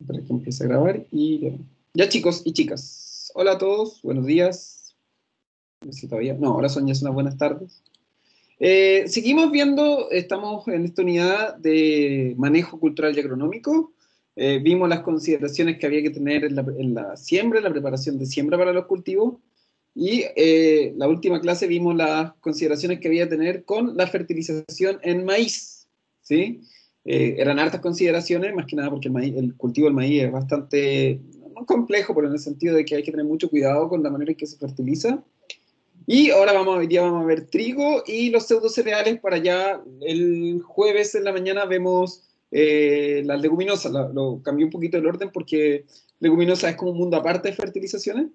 Para que empiece a grabar y ya chicos y chicas. Hola a todos, buenos días. No sé si todavía. No, ahora son ya unas buenas tardes. Seguimos viendo, estamos en esta unidad de manejo cultural y agronómico. Vimos las consideraciones que había que tener en la siembra, en la preparación de siembra para los cultivos. Y la última clase vimos las consideraciones que había que tener con la fertilización en maíz, ¿sí? Eran hartas consideraciones, más que nada porque el cultivo del maíz es bastante, no complejo, pero en el sentido de que hay que tener mucho cuidado con la manera en que se fertiliza. Y ahora hoy día vamos a ver trigo y los pseudocereales. Para allá el jueves en la mañana vemos las leguminosas. Lo cambié un poquito el orden porque leguminosa es como un mundo aparte de fertilizaciones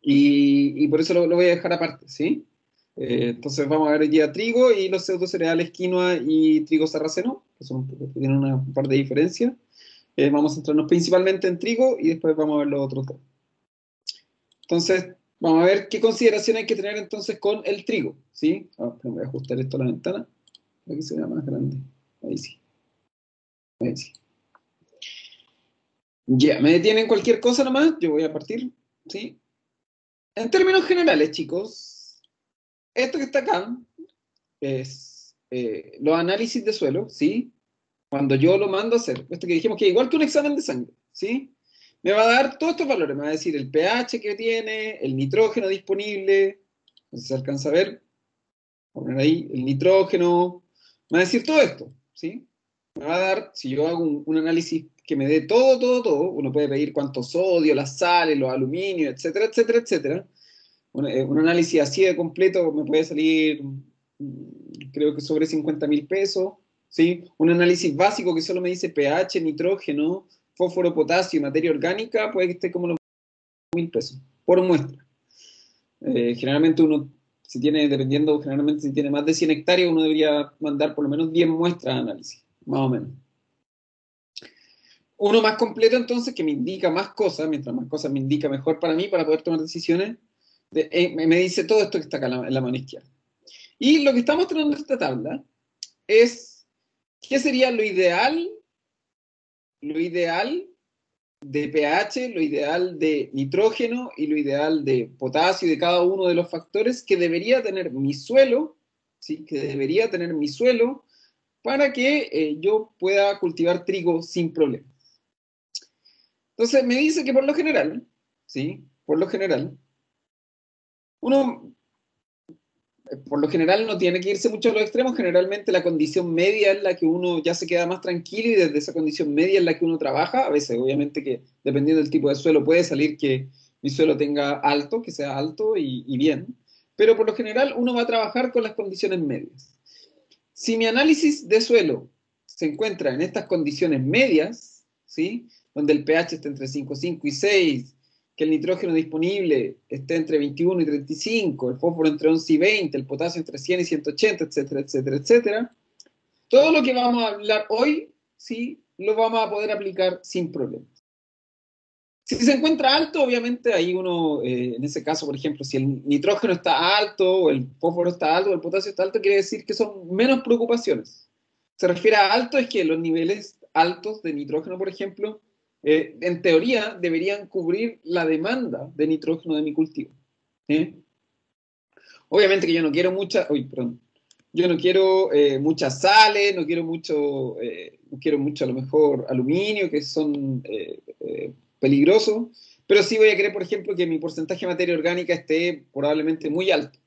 y por eso lo voy a dejar aparte, ¿sí? Entonces vamos a ver hoy día trigo y los pseudocereales quinoa y trigo sarraceno, que tienen un par de diferencias. Vamos a centrarnos principalmente en trigo y después vamos a ver los otros dos. Entonces, vamos a ver qué consideración hay que tener entonces con el trigo, ¿sí? Voy a ajustar esto a la ventana para que se vea más grande. Ahí sí. Ahí sí. Ya, me detienen cualquier cosa nomás, yo voy a partir, ¿sí? En términos generales, chicos, esto que está acá es los análisis de suelo, ¿sí? Cuando yo lo mando a hacer, esto que dijimos que es igual que un examen de sangre, ¿sí? Me va a dar todos estos valores, me va a decir el pH que tiene, el nitrógeno disponible, no sé si se alcanza a ver, voy a poner ahí el nitrógeno, me va a decir todo esto, ¿sí? Me va a dar, si yo hago un análisis que me dé todo, uno puede pedir cuánto sodio, las sales, los aluminios, etcétera, etcétera, etcétera. Un análisis así de completo me puede salir, creo que sobre 50.000 pesos, ¿sí? Un análisis básico que solo me dice pH, nitrógeno, fósforo, potasio y materia orgánica, puede que esté como los 1.000 pesos, por muestra. Generalmente uno, si tiene, dependiendo, generalmente si tiene más de 100 hectáreas, uno debería mandar por lo menos 10 muestras de análisis, más o menos. Uno más completo entonces, que me indica más cosas, mientras más cosas me indica mejor para mí, para poder tomar decisiones, me dice todo esto que está acá en la mano izquierda. Y lo que está mostrando esta tabla es qué sería lo ideal de pH, lo ideal de nitrógeno y lo ideal de potasio y de cada uno de los factores que debería tener mi suelo, ¿sí? Que debería tener mi suelo para que yo pueda cultivar trigo sin problemas. Entonces me dice que por lo general, ¿sí? Por lo general, uno por lo general no tiene que irse mucho a los extremos, generalmente la condición media es la que uno ya se queda más tranquilo y desde esa condición media es la que uno trabaja. A veces, obviamente, que dependiendo del tipo de suelo puede salir que mi suelo tenga alto, que sea alto y bien, pero por lo general uno va a trabajar con las condiciones medias. Si mi análisis de suelo se encuentra en estas condiciones medias, ¿sí? Donde el pH está entre 5,5 y 6, que el nitrógeno disponible esté entre 21 y 35, el fósforo entre 11 y 20, el potasio entre 100 y 180, etcétera, etcétera, etcétera. Todo lo que vamos a hablar hoy, sí, lo vamos a poder aplicar sin problemas. Si se encuentra alto, obviamente ahí uno, en ese caso, por ejemplo, si el nitrógeno está alto, o el fósforo está alto, o el potasio está alto, quiere decir que son menos preocupaciones. Se refiere a alto es que los niveles altos de nitrógeno, por ejemplo, en teoría deberían cubrir la demanda de nitrógeno de mi cultivo. ¿Sí? Obviamente que yo no quiero yo no quiero muchas sales, no quiero mucho a lo mejor aluminio, que son peligrosos, pero sí voy a querer, por ejemplo, que mi porcentaje de materia orgánica esté probablemente muy alto.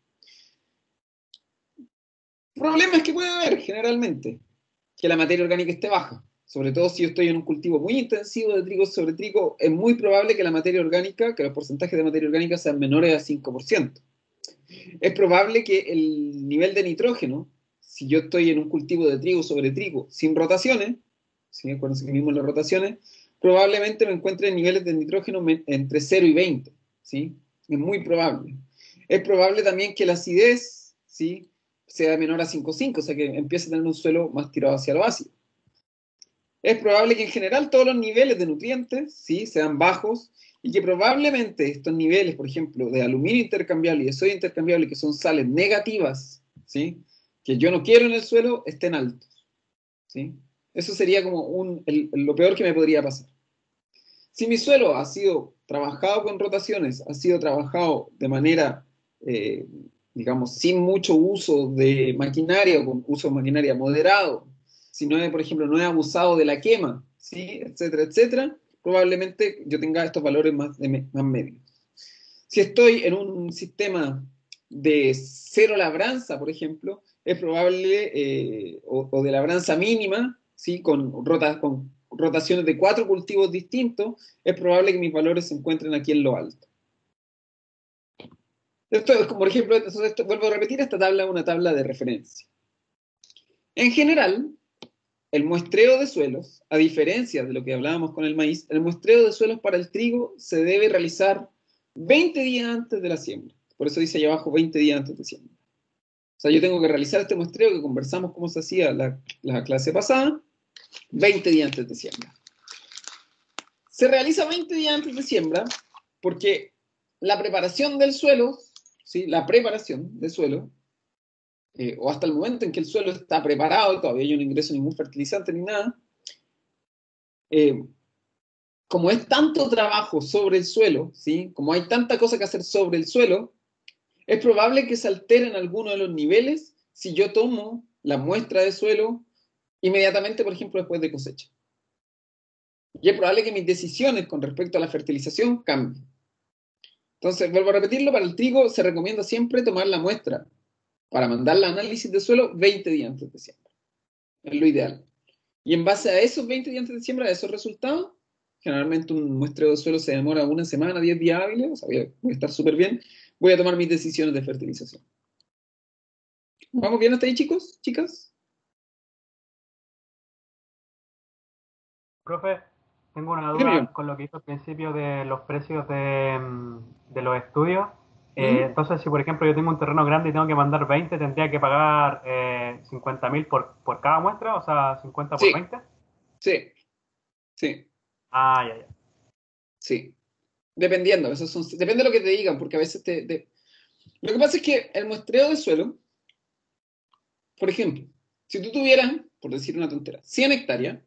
Problemas que puede haber generalmente, que la materia orgánica esté baja, sobre todo si yo estoy en un cultivo muy intensivo de trigo sobre trigo, es muy probable que la materia orgánica, que los porcentajes de materia orgánica sean menores a 5%. Es probable que el nivel de nitrógeno, si yo estoy en un cultivo de trigo sobre trigo sin rotaciones, ¿sí? Acuérdense que vimos las rotaciones, probablemente me encuentre en niveles de nitrógeno entre 0 y 20, ¿sí? Es muy probable. Es probable también que la acidez, ¿sí? Sea menor a 5,5, o sea que empiece a tener un suelo más tirado hacia lo ácido. Es probable que en general todos los niveles de nutrientes, ¿sí? Sean bajos y que probablemente estos niveles, por ejemplo, de aluminio intercambiable y de sodio intercambiable, que son sales negativas, ¿sí? Que yo no quiero en el suelo, estén altos, ¿sí? Eso sería como lo peor que me podría pasar. Si mi suelo ha sido trabajado con rotaciones, ha sido trabajado de manera, digamos, sin mucho uso de maquinaria o con uso de maquinaria moderado, si no he, por ejemplo, no he abusado de la quema, ¿sí? Etcétera, etcétera, probablemente yo tenga estos valores más medios. Si estoy en un sistema de cero labranza, por ejemplo, es probable, o de labranza mínima, ¿sí? Con rotaciones de 4 cultivos distintos, es probable que mis valores se encuentren aquí en lo alto. Esto es como, por ejemplo, vuelvo a repetir, esta tabla es una tabla de referencia. En general, el muestreo de suelos, a diferencia de lo que hablábamos con el maíz, el muestreo de suelos para el trigo se debe realizar 20 días antes de la siembra. Por eso dice ahí abajo 20 días antes de siembra. O sea, yo tengo que realizar este muestreo que conversamos cómo se hacía la clase pasada, 20 días antes de siembra. Se realiza 20 días antes de siembra porque la preparación del suelo, ¿sí? La preparación del suelo, o hasta el momento en que el suelo está preparado, todavía yo no ingreso ningún fertilizante ni nada, como es tanto trabajo sobre el suelo, ¿sí? Como hay tanta cosa que hacer sobre el suelo, es probable que se alteren algunos de los niveles si yo tomo la muestra de suelo inmediatamente, por ejemplo, después de cosecha. Y es probable que mis decisiones con respecto a la fertilización cambien. Entonces, vuelvo a repetirlo, para el trigo se recomienda siempre tomar la muestra para mandarla a análisis de suelo 20 días antes de siembra. Es lo ideal. Y en base a esos 20 días antes de siembra, a esos resultados, generalmente un muestreo de suelo se demora una semana, 10 días hábiles, o sea, voy a estar súper bien, voy a tomar mis decisiones de fertilización. ¿Vamos bien hasta ahí, chicos? ¿Chicas? Profe, tengo una Dígame, duda con lo que hizo al principio de los precios de los estudios. ¿Mm? Entonces, si por ejemplo yo tengo un terreno grande y tengo que mandar 20, ¿tendría que pagar 50.000 por cada muestra? O sea, 50 por Sí, 20. sí, sí, Ah, ya, ya. sí. Dependiendo, depende de lo que te digan, porque a veces Lo que pasa es que el muestreo de suelo, por ejemplo, si tú tuvieras, por decir una tontera, 100 hectáreas,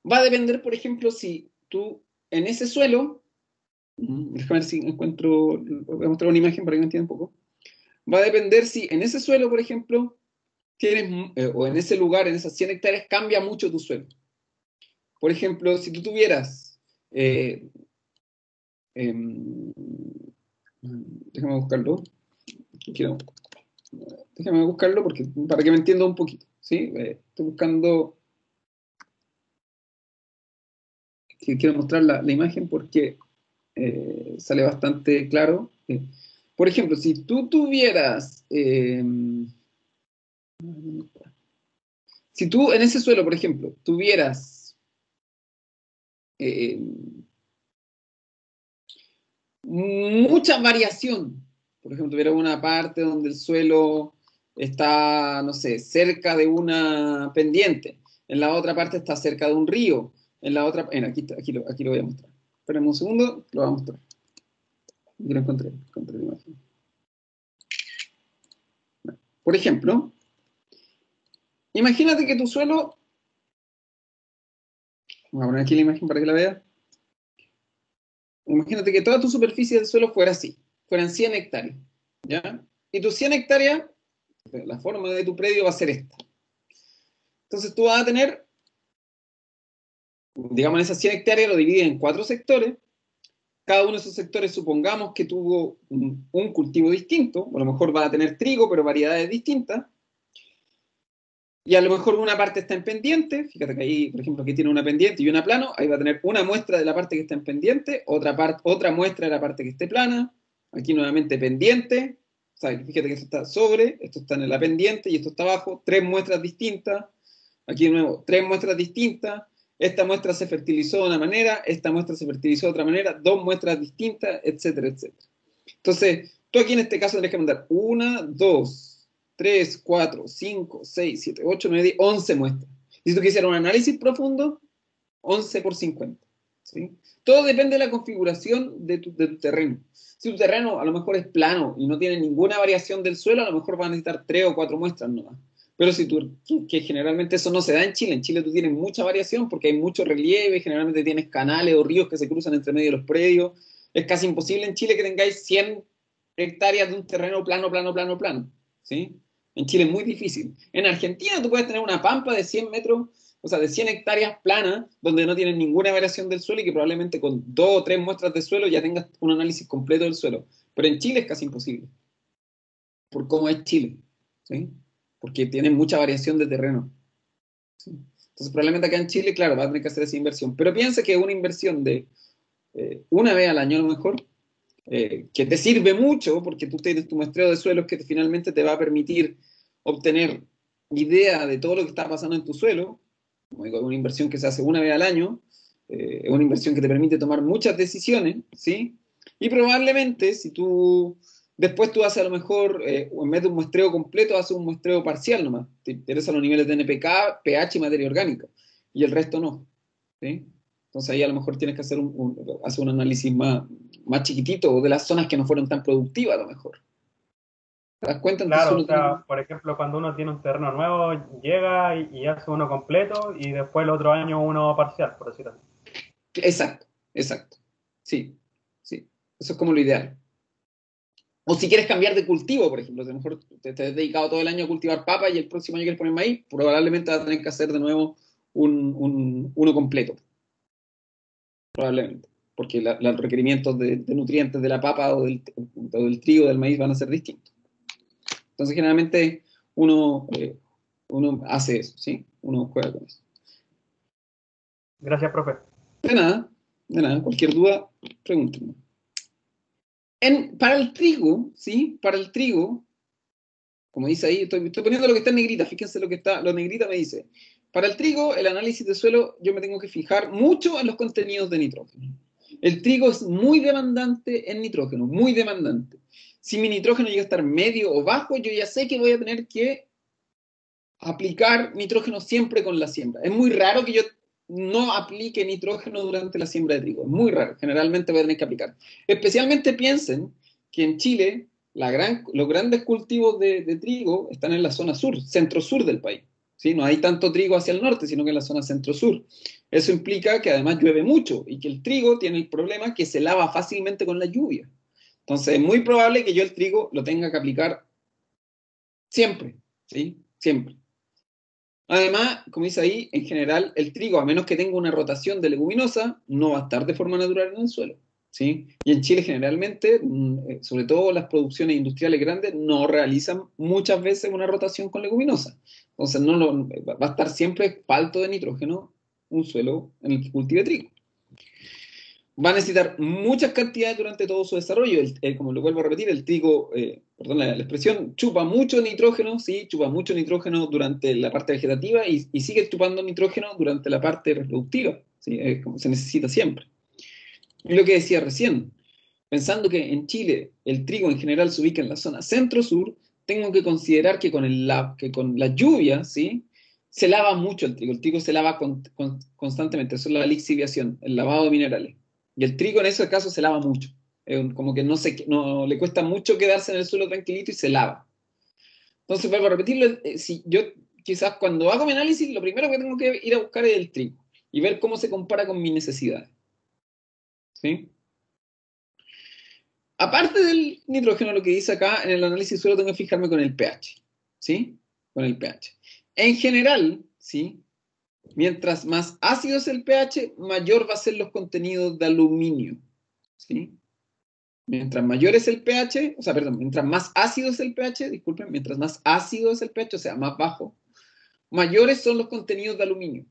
va a depender, por ejemplo, si tú en ese suelo, déjame ver si encuentro, voy a mostrar una imagen para que me entienda un poco, va a depender si en ese suelo, por ejemplo, tienes, o en ese lugar, en esas 100 hectáreas, cambia mucho tu suelo. Por ejemplo, si tú tuvieras, eh, em, déjame buscarlo, quiero, déjame buscarlo porque, para que me entienda un poquito, ¿sí? Estoy buscando, que quiero mostrar la imagen porque sale bastante claro. Por ejemplo, si tú tuvieras, si tú en ese suelo, por ejemplo, tuvieras eh, mucha variación, por ejemplo, tuviera una parte donde el suelo está, no sé, cerca de una pendiente, en la otra parte está cerca de un río, en la otra, aquí lo voy a mostrar. Espérame un segundo, lo voy a mostrar. Aquí lo encontré la imagen. Por ejemplo, imagínate que tu suelo, vamos a poner aquí la imagen para que la veas. Imagínate que toda tu superficie del suelo fuera así, fueran 100 hectáreas, ¿ya? Y tus 100 hectáreas, la forma de tu predio va a ser esta. Entonces tú vas a tener, digamos, esas 100 hectáreas lo dividen en 4 sectores. Cada uno de esos sectores supongamos que tuvo un cultivo distinto, o a lo mejor va a tener trigo, pero variedades distintas. Y a lo mejor una parte está en pendiente, fíjate que ahí, por ejemplo, aquí tiene una pendiente y una plano, ahí va a tener una muestra de la parte que está en pendiente, otra muestra de la parte que esté plana, aquí nuevamente pendiente, o sea, fíjate que esto está sobre, esto está en la pendiente y esto está abajo, 3 muestras distintas, aquí de nuevo, 3 muestras distintas, esta muestra se fertilizó de una manera, esta muestra se fertilizó de otra manera, 2 muestras distintas, etcétera, etcétera. Entonces, tú aquí en este caso tendrías que mandar 1, 2, 3, 4, 5, 6, 7, 8, 9, 10, 11 muestras. Y si tú quisieras un análisis profundo, 11 por 50. ¿Sí? Todo depende de la configuración de tu terreno. Si tu terreno a lo mejor es plano y no tiene ninguna variación del suelo, a lo mejor vas a necesitar 3 o 4 muestras nomás. Pero si que generalmente eso no se da en Chile tú tienes mucha variación porque hay mucho relieve, generalmente tienes canales o ríos que se cruzan entre medio de los predios. Es casi imposible en Chile que tengáis 100 hectáreas de un terreno plano, ¿sí? En Chile es muy difícil. En Argentina tú puedes tener una pampa de 100 metros, o sea, de 100 hectáreas plana, donde no tienes ninguna variación del suelo y que probablemente con 2 o 3 muestras de suelo ya tengas un análisis completo del suelo. Pero en Chile es casi imposible, por cómo es Chile, ¿sí? Porque tiene mucha variación de terreno, ¿sí? Entonces, probablemente acá en Chile, claro, va a tener que hacer esa inversión. Pero piensa que una inversión de una vez al año a lo mejor, que te sirve mucho porque tú tienes tu muestreo de suelos que finalmente te va a permitir obtener idea de todo lo que está pasando en tu suelo. Como digo, es una inversión que se hace una vez al año, es una inversión que te permite tomar muchas decisiones, ¿sí? Y probablemente si tú después tú haces a lo mejor, en vez de un muestreo completo, haces un muestreo parcial nomás. Te interesan los niveles de NPK, pH y materia orgánica, y el resto no, ¿sí? Entonces ahí a lo mejor tienes que hacer un análisis más chiquitito de las zonas que no fueron tan productivas a lo mejor. ¿Te das cuenta? Entonces Claro, o uno tiene... sea, por ejemplo, cuando uno tiene un terreno nuevo, llega y hace uno completo y después el otro año uno parcial, por decirlo así. Exacto, exacto. Sí, sí. Eso es como lo ideal. O si quieres cambiar de cultivo, por ejemplo, a lo mejor te has dedicado todo el año a cultivar papa y el próximo año quieres poner maíz, probablemente vas a tener que hacer de nuevo uno completo. Probablemente. Porque los requerimientos de nutrientes de la papa o del trigo, del maíz van a ser distintos. Entonces, generalmente uno hace eso, ¿sí? Uno juega con eso. Gracias, profe. De nada, de nada. Cualquier duda, pregúntenme. Para el trigo, ¿sí? Para el trigo, como dice ahí, estoy poniendo lo que está en negrita, fíjense lo negrita me dice. Para el trigo, el análisis de suelo, yo me tengo que fijar mucho en los contenidos de nitrógeno. El trigo es muy demandante en nitrógeno, muy demandante. Si mi nitrógeno llega a estar medio o bajo, yo ya sé que voy a tener que aplicar nitrógeno siempre con la siembra. Es muy raro que yo no aplique nitrógeno durante la siembra de trigo. Es muy raro. Generalmente voy a tener que aplicar. Especialmente piensen que en Chile los grandes cultivos de trigo están en la zona sur, centro-sur del país. ¿Sí? No hay tanto trigo hacia el norte, sino que en la zona centro-sur. Eso implica que además llueve mucho y que el trigo tiene el problema que se lava fácilmente con la lluvia. Entonces es muy probable que yo el trigo lo tenga que aplicar siempre, ¿sí? Siempre. Además, como dice ahí, en general el trigo, a menos que tenga una rotación de leguminosa, no va a estar de forma natural en el suelo, ¿sí? Y en Chile generalmente, sobre todo las producciones industriales grandes, no realizan muchas veces una rotación con leguminosa. Entonces va a estar siempre falto de nitrógeno un suelo en el que cultive trigo. Va a necesitar muchas cantidades durante todo su desarrollo. Como lo vuelvo a repetir, el trigo, perdón la expresión, chupa mucho nitrógeno, sí, chupa mucho nitrógeno durante la parte vegetativa y sigue chupando nitrógeno durante la parte reproductiva, ¿sí? Como se necesita siempre. Y lo que decía recién, pensando que en Chile el trigo en general se ubica en la zona centro-sur, tengo que considerar que con la lluvia, ¿sí? Se lava mucho el trigo se lava constantemente, eso es la lixiviación, el lavado de minerales. Y el trigo en ese caso se lava mucho. Como que no le cuesta mucho quedarse en el suelo tranquilito y se lava. Entonces, vuelvo a repetirlo, si yo quizás cuando hago mi análisis, lo primero que tengo que ir a buscar es el trigo y ver cómo se compara con mis necesidades. ¿Sí? Aparte del nitrógeno, lo que dice acá en el análisis suelo tengo que fijarme con el pH. ¿Sí? Con el pH. En general, ¿sí? Mientras más ácido es el pH, mayor va a ser los contenidos de aluminio. ¿Sí? Mientras mayor es el pH, o sea, perdón, mientras más ácido es el pH, disculpen, mientras más ácido es el pH, o sea, más bajo, mayores son los contenidos de aluminio.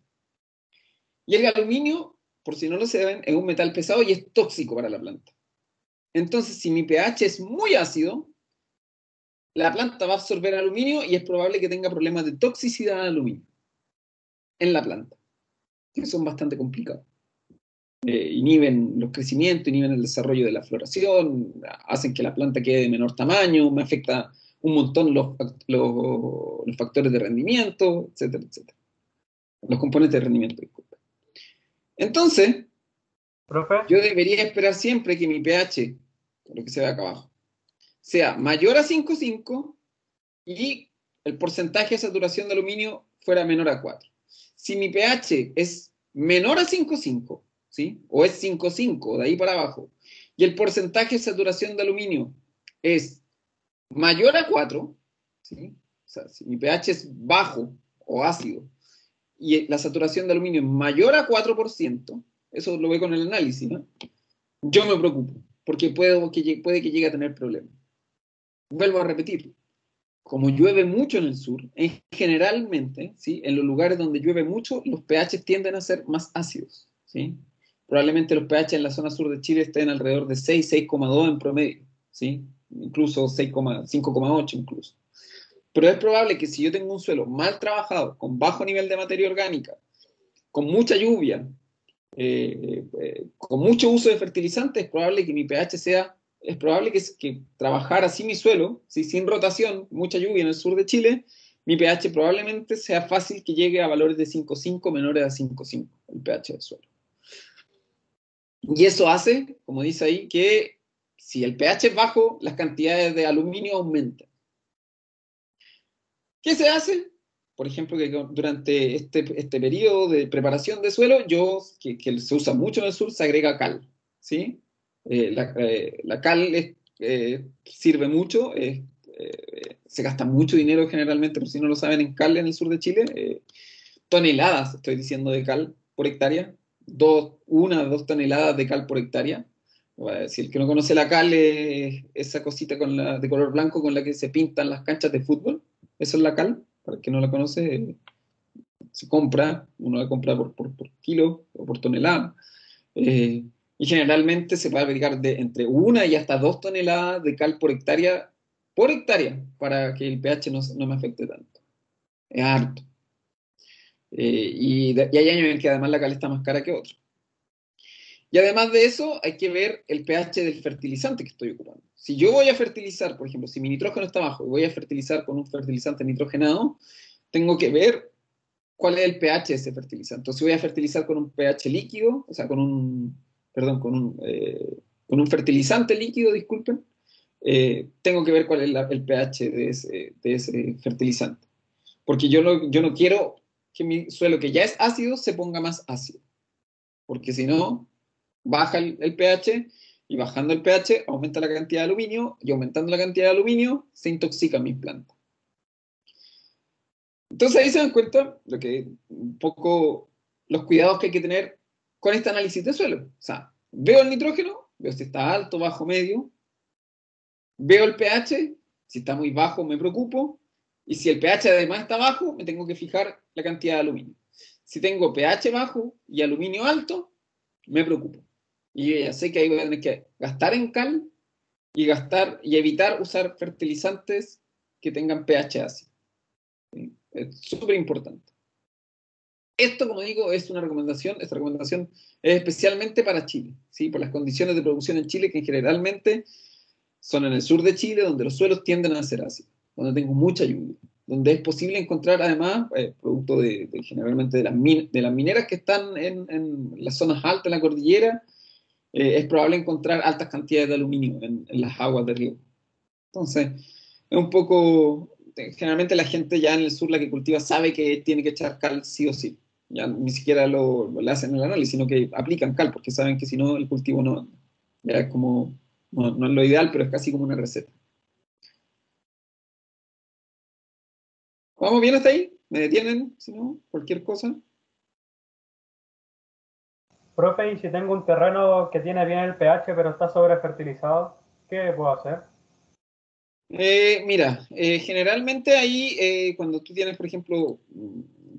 Y el aluminio, por si no lo saben, es un metal pesado y es tóxico para la planta. Entonces, si mi pH es muy ácido, la planta va a absorber aluminio y es probable que tenga problemas de toxicidad de aluminio en la planta, que son bastante complicados. Inhiben los crecimientos, inhiben el desarrollo de la floración, hacen que la planta quede de menor tamaño, me afecta un montón los factores de rendimiento, etcétera, etcétera. Los componentes de rendimiento, disculpa. Entonces, Profe, yo debería esperar siempre que mi pH, lo que se ve acá abajo, sea mayor a 5,5 y el porcentaje de saturación de aluminio fuera menor a 4. Si mi pH es menor a 5,5, ¿sí? O es 5,5, de ahí para abajo, y el porcentaje de saturación de aluminio es mayor a 4, ¿sí? O sea, si mi pH es bajo o ácido, y la saturación de aluminio es mayor a 4%, eso lo ve con el análisis, ¿no? Yo me preocupo, porque puede que llegue a tener problemas. Vuelvo a repetir, como llueve mucho en el sur, generalmente, ¿sí? En los lugares donde llueve mucho, los pH tienden a ser más ácidos, ¿sí? Probablemente los pH en la zona sur de Chile estén alrededor de 6, 6,2 en promedio, ¿sí? Incluso 5,8 incluso. Pero es probable que si yo tengo un suelo mal trabajado, con bajo nivel de materia orgánica, con mucha lluvia, con mucho uso de fertilizantes, es probable que mi pH sea, es probable que trabajar así mi suelo, ¿sí? Sin rotación, mucha lluvia en el sur de Chile, mi pH probablemente sea fácil que llegue a valores de 5,5 menores a 5,5, el pH del suelo. Y eso hace, como dice ahí, que si el pH es bajo, las cantidades de aluminio aumentan. ¿Qué se hace? Por ejemplo, que durante este periodo de preparación de suelo, que se usa mucho en el sur, se agrega cal, ¿sí? La cal sirve mucho, se gasta mucho dinero generalmente, por si no lo saben, en cal en el sur de Chile, toneladas, estoy diciendo, de cal por hectárea, 2 toneladas de cal por hectárea. Si el que no conoce la cal es esa cosita de color blanco con la que se pintan las canchas de fútbol. Eso es la cal, para el que no la conoce, se compra, uno la compra por kilo o por tonelada. Y generalmente se puede aplicar entre 1 y hasta 2 toneladas de cal por hectárea, para que el pH no me afecte tanto. Es harto. Y hay años en que además la cal está más cara que otros. Y además de eso, hay que ver el pH del fertilizante que estoy ocupando. Si yo voy a fertilizar, por ejemplo, si mi nitrógeno está bajo y voy a fertilizar con un fertilizante nitrogenado, tengo que ver cuál es el pH de ese fertilizante. Entonces, si voy a fertilizar con un pH líquido, o sea, perdón, con un fertilizante líquido, disculpen, tengo que ver cuál es el pH de ese fertilizante. Porque yo no quiero que mi suelo, que ya es ácido, se ponga más ácido. Porque si no, baja el pH, y bajando el pH aumenta la cantidad de aluminio, y aumentando la cantidad de aluminio se intoxica mi planta. Entonces ahí se dan cuenta un poco los cuidados que hay que tener con este análisis de suelo. O sea, veo el nitrógeno, veo si está alto, bajo, medio, veo el pH, si está muy bajo me preocupo, y si el pH además está bajo, me tengo que fijar la cantidad de aluminio. Si tengo pH bajo y aluminio alto, me preocupo. Y yo ya sé que ahí voy a tener que gastar en cal y evitar usar fertilizantes que tengan pH ácido. ¿Sí? Es súper importante. Esto, como digo, es una recomendación. Esta recomendación es especialmente para Chile, ¿sí? Por las condiciones de producción en Chile, que generalmente son en el sur de Chile, donde los suelos tienden a ser ácidos, donde tengo mucha lluvia, donde es posible encontrar además, producto generalmente de las mineras que están en las zonas altas de la cordillera, es probable encontrar altas cantidades de aluminio en las aguas de río. Entonces, es un poco, generalmente la gente ya en el sur, la que cultiva, sabe que tiene que echar cal sí o sí. Ya ni siquiera le hacen el análisis, sino que aplican cal, porque saben que si no, el cultivo no anda. Ya es como, no es lo ideal, pero es casi como una receta. ¿Vamos bien hasta ahí? ¿Me detienen? Si no, cualquier cosa. Profe, y si tengo un terreno que tiene bien el pH pero está sobrefertilizado, ¿qué puedo hacer? Mira, generalmente ahí, cuando tú tienes, por ejemplo,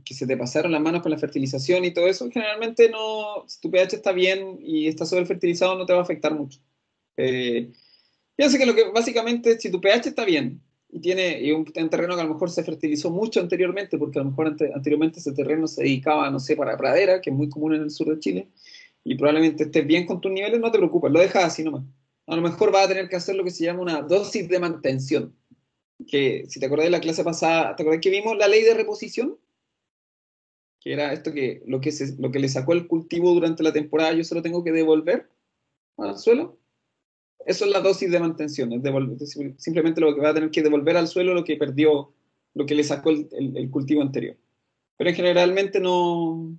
que se te pasaron las manos con la fertilización y todo eso, generalmente no, si tu pH está bien y está sobrefertilizado, no te va a afectar mucho. Eh, Piensa que básicamente, si tu pH está bien y tiene un terreno que a lo mejor se fertilizó mucho anteriormente, porque a lo mejor anteriormente ese terreno se dedicaba, no sé, para pradera, que es muy común en el sur de Chile, y probablemente estés bien con tus niveles, no te preocupes, lo dejas así nomás. A lo mejor vas a tener que hacer lo que se llama una dosis de mantención, que si te acordás de la clase pasada, ¿te acordás que vimos la ley de reposición? Que era esto que lo que le sacó el cultivo durante la temporada yo se lo tengo que devolver al suelo. Eso es la dosis de mantención, simplemente lo que va a tener que devolver al suelo lo que perdió lo que le sacó el cultivo anterior. Pero generalmente no,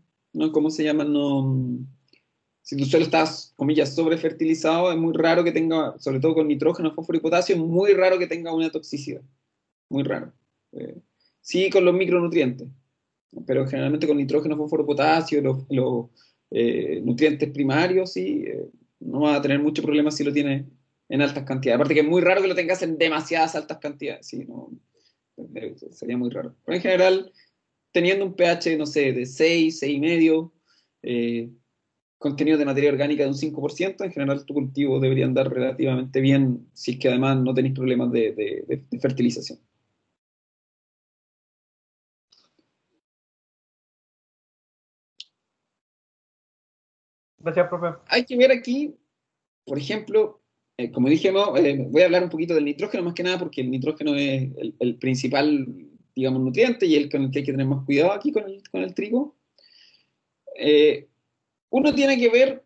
¿cómo se llama? No, si tu suelo está, comillas, sobrefertilizado, es muy raro que tenga, sobre todo con nitrógeno, fósforo y potasio, es muy raro que tenga una toxicidad. Muy raro. Sí, con los micronutrientes, pero generalmente con nitrógeno, fósforo, potasio, los nutrientes primarios, sí, no va a tener mucho problema si lo tiene en altas cantidades. Aparte que es muy raro que lo tengas en demasiadas altas cantidades, sí, no, sería muy raro. Pero en general, teniendo un pH, no sé, de 6, 6,5, contenido de materia orgánica de un 5%, en general tu cultivo debería andar relativamente bien si es que además no tenéis problemas de fertilización. Gracias, profe. Hay que ver aquí, por ejemplo, como dijimos, voy a hablar un poquito del nitrógeno más que nada porque el nitrógeno es el principal, digamos, nutriente y el con el que hay que tener más cuidado aquí con el trigo. Uno tiene que ver,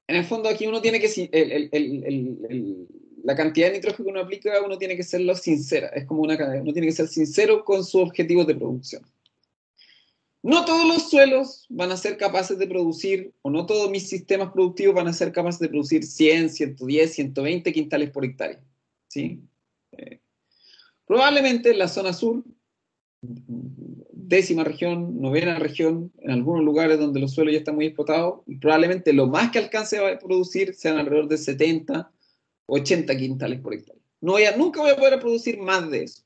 en el fondo aquí uno tiene que, la cantidad de nitrógeno que uno aplica, uno tiene que serlo sincera, es como uno tiene que ser sincero con sus objetivos de producción. No todos los suelos van a ser capaces de producir, o no todos mis sistemas productivos van a ser capaces de producir 100, 110, 120 quintales por hectárea. ¿Sí? Probablemente en la zona sur, décima región, novena región, en algunos lugares donde los suelos ya están muy explotados, probablemente lo más que alcance a producir sean alrededor de 70, 80 quintales por hectárea. Nunca voy a poder producir más de eso.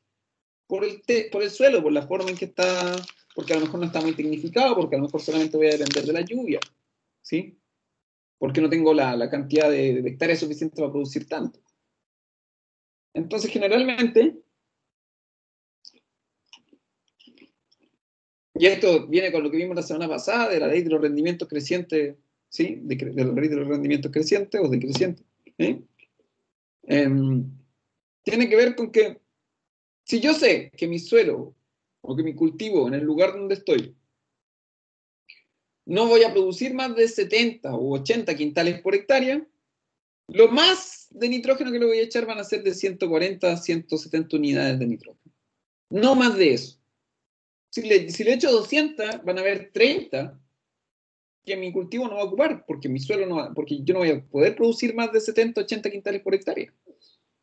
Por el suelo, por la forma en que está, porque a lo mejor no está muy tecnificado, porque a lo mejor solamente voy a depender de la lluvia, ¿sí? Porque no tengo la cantidad de hectáreas suficiente para producir tanto. Entonces, generalmente, y esto viene con lo que vimos la semana pasada, de la ley de los rendimientos crecientes, ¿sí? De la ley de los rendimientos crecientes o decrecientes, ¿sí? Tiene que ver con que si yo sé que mi suelo o que mi cultivo en el lugar donde estoy no voy a producir más de 70 u 80 quintales por hectárea, lo más de nitrógeno que le voy a echar van a ser de 140 a 170 unidades de nitrógeno. No más de eso. Si le echo 200, van a haber 30 que mi cultivo no va a ocupar, porque mi suelo no va, porque yo no voy a poder producir más de 70, 80 quintales por hectárea.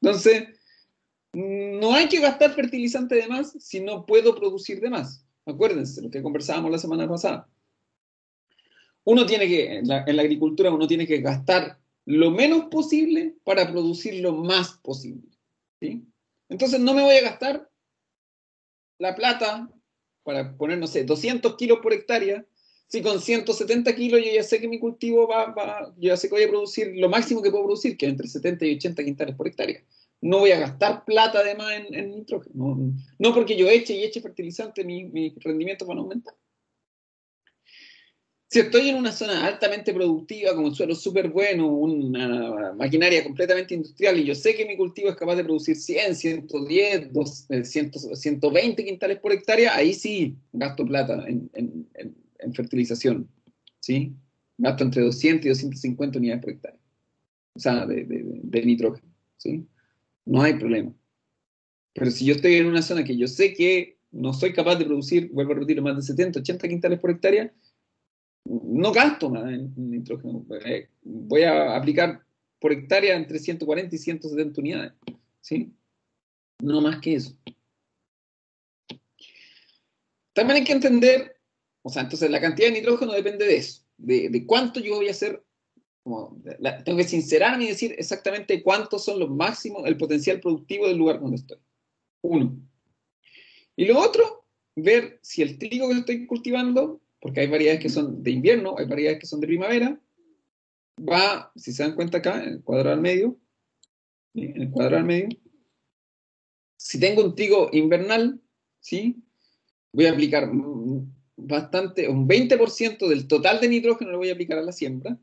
Entonces, no hay que gastar fertilizante de más si no puedo producir de más. Acuérdense lo que conversábamos la semana pasada. Uno tiene que, en la agricultura, uno tiene que gastar lo menos posible para producir lo más posible. ¿Sí? Entonces no me voy a gastar la plata para poner, no sé, 200 kilos por hectárea, si con 170 kilos yo ya sé que mi cultivo yo ya sé que voy a producir lo máximo que puedo producir, que es entre 70 y 80 quintales por hectárea. No voy a gastar plata además en nitrógeno. No porque yo eche fertilizante, mis rendimientos van a aumentar. Si estoy en una zona altamente productiva, con un suelo súper bueno, una maquinaria completamente industrial, y yo sé que mi cultivo es capaz de producir 100, 110, 120 quintales por hectárea, ahí sí gasto plata en fertilización. ¿Sí? Gasto entre 200 y 250 unidades por hectárea. O sea, de nitrógeno. ¿Sí? No hay problema. Pero si yo estoy en una zona que yo sé que no soy capaz de producir, vuelvo a repetir, más de 70, 80 quintales por hectárea, no gasto nada en nitrógeno. Voy a aplicar por hectárea entre 140 y 170 unidades. ¿Sí? No más que eso. También hay que entender, o sea, entonces la cantidad de nitrógeno depende de eso, de cuánto yo voy a hacer. Tengo que sincerarme y decir exactamente cuántos son los máximos, el potencial productivo del lugar donde estoy. Uno. Y lo otro, ver si el trigo que estoy cultivando, porque hay variedades que son de invierno, hay variedades que son de primavera, va, si se dan cuenta acá, en el cuadrado al medio, en el cuadrado al medio, si tengo un trigo invernal, ¿sí? Voy a aplicar bastante, un 20% del total de nitrógeno lo voy a aplicar a la siembra,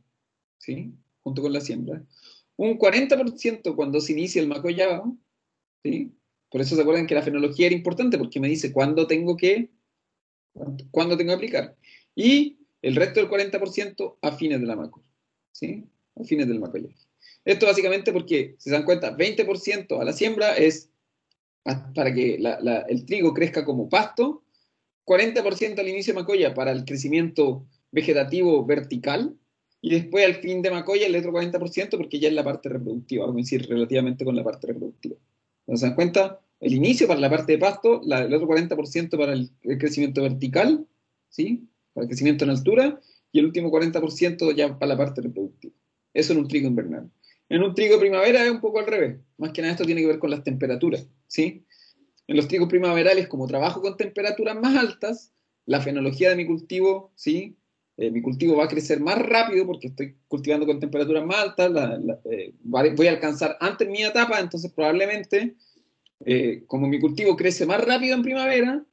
¿sí? Junto con la siembra. Un 40% cuando se inicia el macollado, ¿sí? Por eso se acuerdan que la fenología era importante, porque me dice cuándo tengo que aplicar. Y el resto del 40% a fines de la maco, ¿sí? A fines del macollaje. Esto básicamente porque, si se dan cuenta, 20% a la siembra es para que el trigo crezca como pasto, 40% al inicio de Macoya para el crecimiento vegetativo vertical, y después al fin de Macoya el otro 40% porque ya es la parte reproductiva, vamos a decir, relativamente con la parte reproductiva. ¿No se dan cuenta? El inicio para la parte de pasto, el otro 40% para el crecimiento vertical, ¿sí? Para el crecimiento en altura, y el último 40% ya para la parte reproductiva. Eso en un trigo invernal. En un trigo primavera es un poco al revés. Más que nada esto tiene que ver con las temperaturas, ¿sí? En los trigos primaverales, como trabajo con temperaturas más altas, la fenología de mi cultivo, ¿sí? Mi cultivo va a crecer más rápido porque estoy cultivando con temperaturas más altas, voy a alcanzar antes mi etapa, entonces probablemente, como mi cultivo crece más rápido en primavera,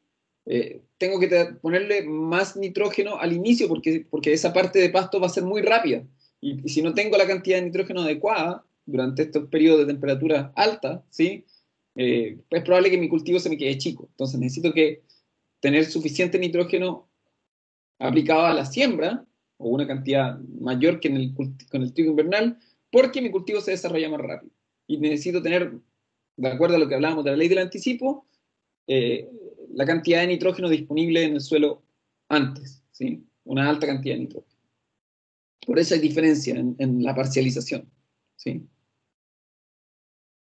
tengo que ponerle más nitrógeno al inicio porque esa parte de pasto va a ser muy rápida. Y si no tengo la cantidad de nitrógeno adecuada durante estos periodos de temperatura alta, ¿sí? Es probable que mi cultivo se me quede chico. Entonces necesito tener suficiente nitrógeno aplicado a la siembra, o una cantidad mayor que con el trigo invernal, porque mi cultivo se desarrolla más rápido. Y necesito tener, de acuerdo a lo que hablábamos de la ley del anticipo, eh, la cantidad de nitrógeno disponible en el suelo antes, ¿sí? Una alta cantidad de nitrógeno. Por eso hay diferencia en la parcialización, ¿sí?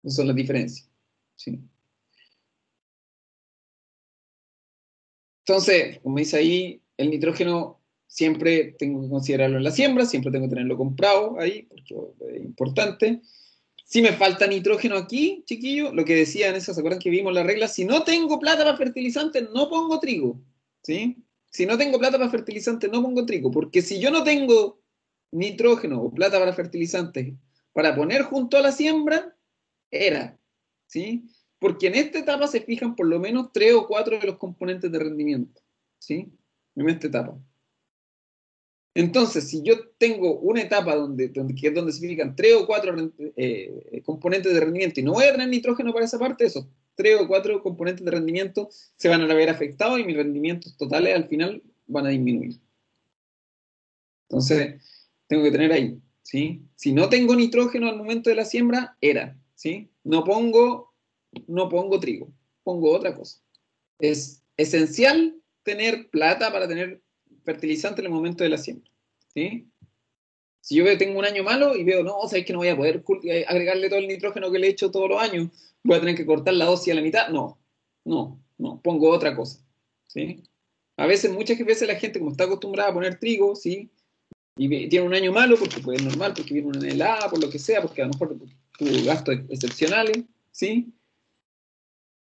Esas son las diferencias, ¿sí? Entonces, como dice ahí, el nitrógeno siempre tengo que considerarlo en la siembra, siempre tengo que tenerlo comprado ahí, porque es importante. Si me falta nitrógeno aquí, chiquillo, lo que decía en eso, ¿se acuerdan que vimos la regla? Si no tengo plata para fertilizante, no pongo trigo, ¿sí? Si no tengo plata para fertilizante, no pongo trigo, porque si yo no tengo nitrógeno o plata para fertilizantes para poner junto a la siembra, ¿sí? Porque en esta etapa se fijan por lo menos 3 o 4 de los componentes de rendimiento, ¿sí? En esta etapa. Entonces, si yo tengo una etapa que es donde se fijan 3 o 4 componentes de rendimiento y no voy a tener nitrógeno para esa parte, esos 3 o 4 componentes de rendimiento se van a ver afectados y mis rendimientos totales al final van a disminuir. Entonces, tengo que tener ahí, ¿sí? Si no tengo nitrógeno al momento de la siembra, ¿sí? No pongo trigo, pongo otra cosa. Es esencial tener plata para tener fertilizante en el momento de la siembra, ¿sí? Si yo tengo un año malo y veo, no, sabéis que no voy a poder agregarle todo el nitrógeno que le he hecho todos los años, voy a tener que cortar la dosis a la mitad. No, pongo otra cosa, ¿sí? Muchas veces la gente, como está acostumbrada a poner trigo, ¿sí? Y tiene un año malo, porque pues, es normal, porque viene una helada, por lo que sea, porque a lo mejor tuvo gastos excepcionales, ¿sí?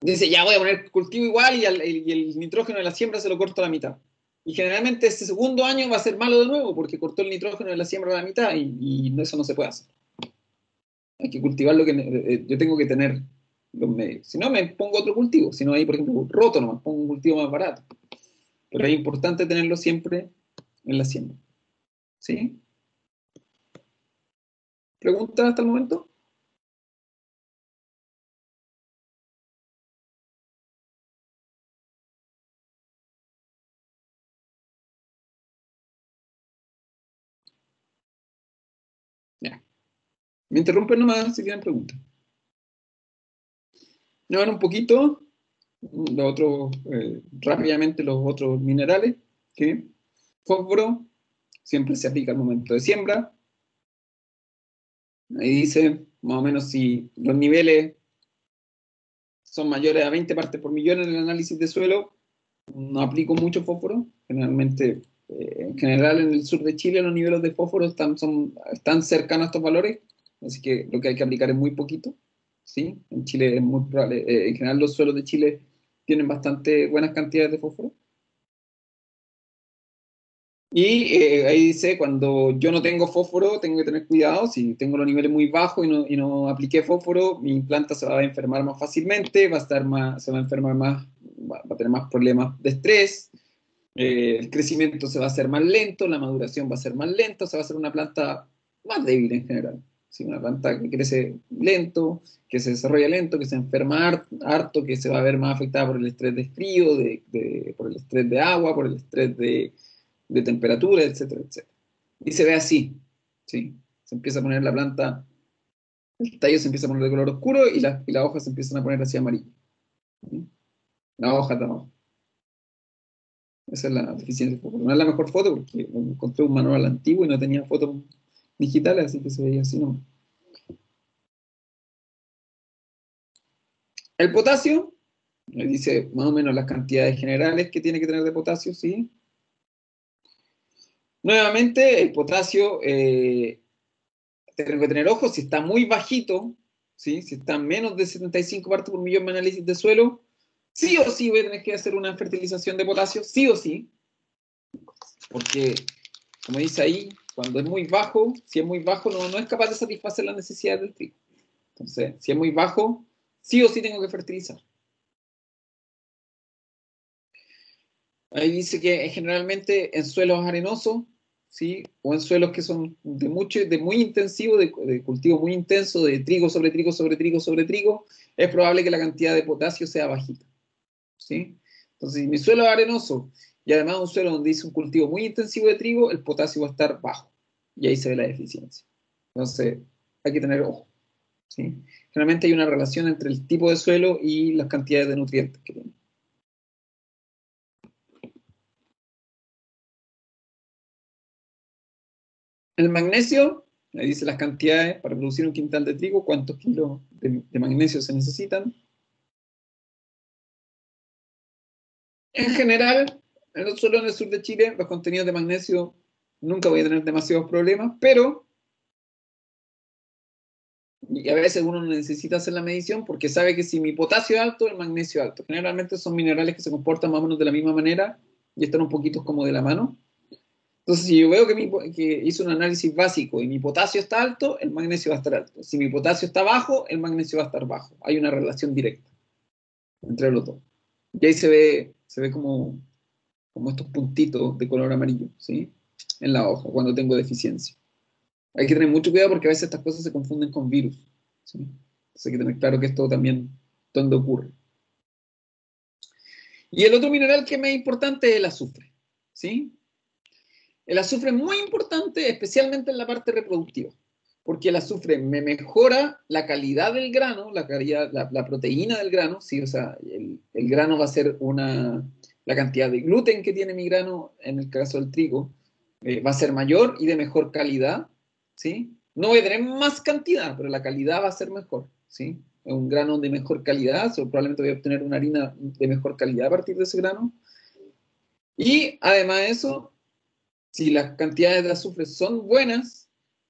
Dice, ya voy a poner cultivo igual y el nitrógeno de la siembra se lo corto a la mitad. Y generalmente este segundo año va a ser malo de nuevo porque cortó el nitrógeno de la siembra a la mitad y eso no se puede hacer. Hay que cultivar lo que yo tengo que tener los medios. Si no, me pongo otro cultivo. Si no, ahí, por ejemplo, roto nomás, pongo un cultivo más barato. Pero es importante tenerlo siempre en la siembra. ¿Sí? ¿Preguntas hasta el momento? Ya. Me interrumpen nomás si tienen preguntas. No, un poquito los otros, rápidamente los otros minerales, que fósforo siempre se aplica al momento de siembra. Ahí dice más o menos si los niveles son mayores a 20 partes por millón en el análisis de suelo, no aplico mucho fósforo. Generalmente, en general en el sur de Chile los niveles de fósforo están cercanos a estos valores, así que lo que hay que aplicar es muy poquito. ¿Sí? En Chile es muy probable, en general los suelos de Chile tienen bastante buenas cantidades de fósforo. Y ahí dice, cuando yo no tengo fósforo, tengo que tener cuidado. Si tengo los niveles muy bajos y no apliqué fósforo, mi planta se va a enfermar más fácilmente, se va a enfermar más, va a tener más problemas de estrés, el crecimiento se va a hacer más lento, la maduración va a ser más lenta, se va a hacer una planta más débil en general. ¿Sí? Una planta que crece lento, que se desarrolla lento, que se enferma harto, que se va a ver más afectada por el estrés de frío, por el estrés de agua, por el estrés de temperatura, etcétera, etcétera. Y se ve así, ¿sí? Se empieza a poner la planta, el tallo se empieza a poner de color oscuro y las hojas se empiezan a poner así amarillas. ¿Sí? La hoja está abajo. Esa es la deficiencia de foco. No es la mejor foto porque encontré un manual antiguo y no tenía fotos digitales, así que se veía así, ¿no? El potasio, me dice más o menos las cantidades generales que tiene que tener de potasio, ¿sí? Nuevamente, el potasio, tengo que tener ojo, si está muy bajito, ¿sí? Si está menos de 75 partes por millón de análisis de suelo, sí o sí voy a tener que hacer una fertilización de potasio, sí o sí, porque, como dice ahí, cuando es muy bajo, si es muy bajo, no es capaz de satisfacer las necesidades del trigo. Entonces, si es muy bajo, sí o sí tengo que fertilizar. Ahí dice que generalmente en suelos arenosos, ¿sí? O en suelos que son de muy intensivo, de cultivo muy intenso, de trigo sobre trigo sobre trigo sobre trigo, es probable que la cantidad de potasio sea bajita, ¿sí? Entonces, si mi suelo es arenoso y además un suelo donde hice un cultivo muy intensivo de trigo, el potasio va a estar bajo y ahí se ve la deficiencia. Entonces, hay que tener ojo, ¿sí? Generalmente hay una relación entre el tipo de suelo y las cantidades de nutrientes que tiene. El magnesio, le dice las cantidades para producir un quintal de trigo, cuántos kilos de magnesio se necesitan. En general, solo en el sur de Chile, los contenidos de magnesio nunca voy a tener demasiados problemas, pero y a veces uno necesita hacer la medición porque sabe que si mi potasio es alto, el magnesio es alto. Generalmente son minerales que se comportan más o menos de la misma manera y están un poquito como de la mano. Entonces, si yo veo que hice un análisis básico y mi potasio está alto, el magnesio va a estar alto. Si mi potasio está bajo, el magnesio va a estar bajo. Hay una relación directa entre los dos. Y ahí se ve como estos puntitos de color amarillo, ¿sí? En la hoja, cuando tengo deficiencia. Hay que tener mucho cuidado porque a veces estas cosas se confunden con virus, ¿sí? Entonces hay que tener claro que esto también, donde ocurre. Y el otro mineral que es más importante es el azufre, ¿sí? El azufre es muy importante, especialmente en la parte reproductiva, porque el azufre me mejora la calidad del grano, la proteína del grano, ¿sí? O sea, el grano va a ser la cantidad de gluten que tiene mi grano, en el caso del trigo, va a ser mayor y de mejor calidad, ¿sí? No voy a tener más cantidad, pero la calidad va a ser mejor, ¿sí? Un grano de mejor calidad, probablemente voy a obtener una harina de mejor calidad a partir de ese grano. Y además de eso, si las cantidades de azufre son buenas,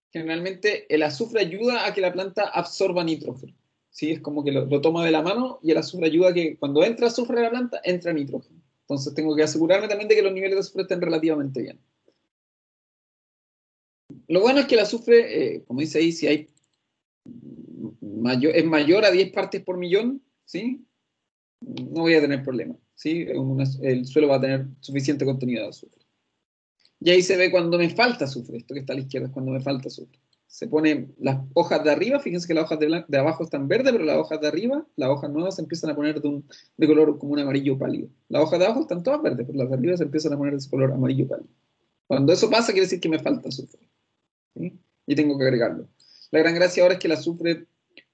generalmente el azufre ayuda a que la planta absorba nitrógeno. ¿Sí? Es como que lo toma de la mano y el azufre ayuda a que cuando entra azufre a la planta, entra nitrógeno. Entonces tengo que asegurarme también de que los niveles de azufre estén relativamente bien. Lo bueno es que el azufre, como dice ahí, si hay es mayor a 10 partes por millón, ¿sí? No voy a tener problema. ¿Sí? El suelo va a tener suficiente contenido de azufre. Y ahí se ve cuando me falta azufre. Esto que está a la izquierda es cuando me falta azufre. Se ponen las hojas de arriba, fíjense que las hojas de abajo están verdes, pero las hojas de arriba, las hojas nuevas se empiezan a poner de color como un amarillo pálido. Las hojas de abajo están todas verdes, pero las de arriba se empiezan a poner de ese color amarillo pálido. Cuando eso pasa, quiere decir que me falta azufre, ¿sí? Y tengo que agregarlo. La gran gracia ahora es que el azufre,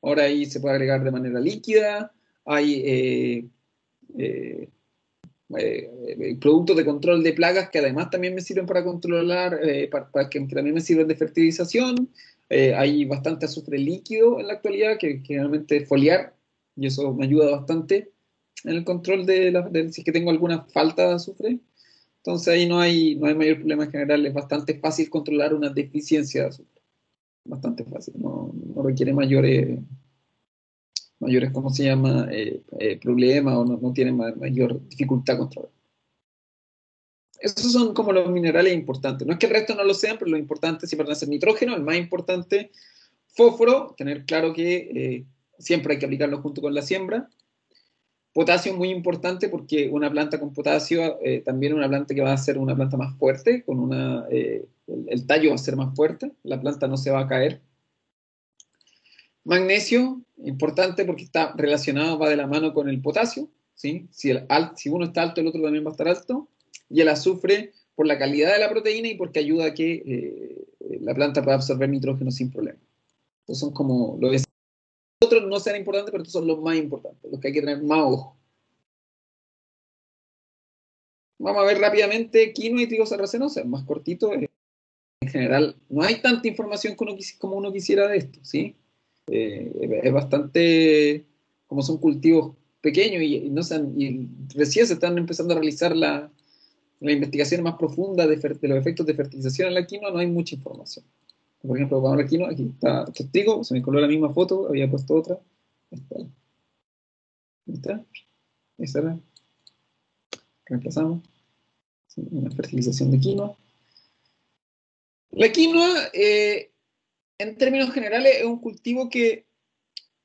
ahora ahí se puede agregar de manera líquida, hay eh, productos de control de plagas que además también me sirven para controlar, que también me sirven de fertilización. Hay bastante azufre líquido en la actualidad, que generalmente es foliar, y eso me ayuda bastante en el control si es que tengo alguna falta de azufre. Entonces ahí no hay mayor problema en general, es bastante fácil controlar una deficiencia de azufre. Bastante fácil, no requiere mayores, ¿cómo se llama? Problemas o no tiene mayor dificultad controlar. Esos son como los minerales importantes. No es que el resto no lo sean, pero lo importante siempre van a ser nitrógeno, el más importante, fósforo, tener claro que siempre hay que aplicarlo junto con la siembra. Potasio es muy importante porque una planta con potasio también es una planta que va a ser una planta más fuerte, el tallo va a ser más fuerte, la planta no se va a caer. Magnesio, importante porque está relacionado, va de la mano con el potasio, ¿sí? Si uno está alto, el otro también va a estar alto. Y el azufre, por la calidad de la proteína y porque ayuda a que la planta pueda absorber nitrógeno sin problema. Entonces son como, los otros no sean importantes, pero estos son los más importantes, los que hay que tener más ojo. vamos a ver rápidamente quinoa y trigo sarraceno, es más cortito. En general, no hay tanta información como uno quisiera de esto, ¿sí? Es bastante, como son cultivos pequeños y recién se están empezando a realizar la investigación más profunda de los efectos de fertilización en la quinoa, no hay mucha información. Por ejemplo, vamos a la quinoa, aquí está trigo, se me coló la misma foto, había puesto otra. Ahí está. Esa era. Reemplazamos. Sí, una fertilización de quinoa. La quinoa, en términos generales, es un cultivo que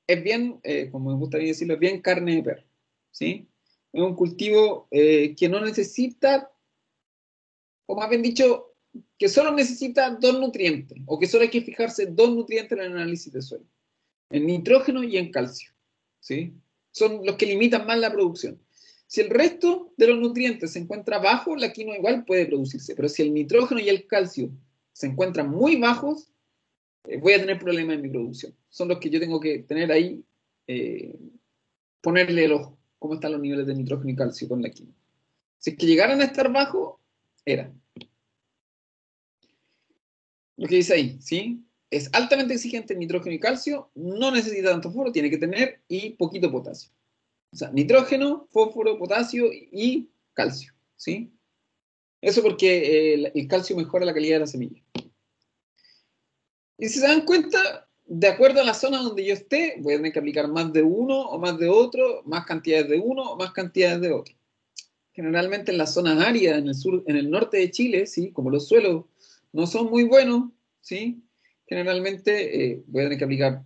es bien, como me gusta bien decirlo, es bien carne de perro. ¿Sí? Es un cultivo que no necesita, o más bien dicho, que solo necesita dos nutrientes, o que solo hay que fijarse dos nutrientes en el análisis de suelo, en nitrógeno y en calcio. ¿Sí? Son los que limitan más la producción. Si el resto de los nutrientes se encuentra bajo, la quinoa igual puede producirse, pero si el nitrógeno y el calcio se encuentran muy bajos, voy a tener problemas en mi producción. Son los que yo tengo que tener ahí, ponerle el ojo, cómo están los niveles de nitrógeno y calcio con la quinoa. Si es que llegaran a estar bajos, era. Lo que dice ahí, ¿sí? Es altamente exigente en nitrógeno y calcio, no necesita tanto fósforo, tiene que tener y poquito potasio. O sea, nitrógeno, fósforo, potasio y calcio, ¿sí? Eso porque el calcio mejora la calidad de la semilla. Y si se dan cuenta, de acuerdo a la zona donde yo esté, voy a tener que aplicar más de uno o más de otro, más cantidades de uno o más cantidades de otro. Generalmente en las zonas áridas, en el sur, en el norte de Chile, ¿sí? Como los suelos no son muy buenos, ¿sí? Generalmente voy a tener que aplicar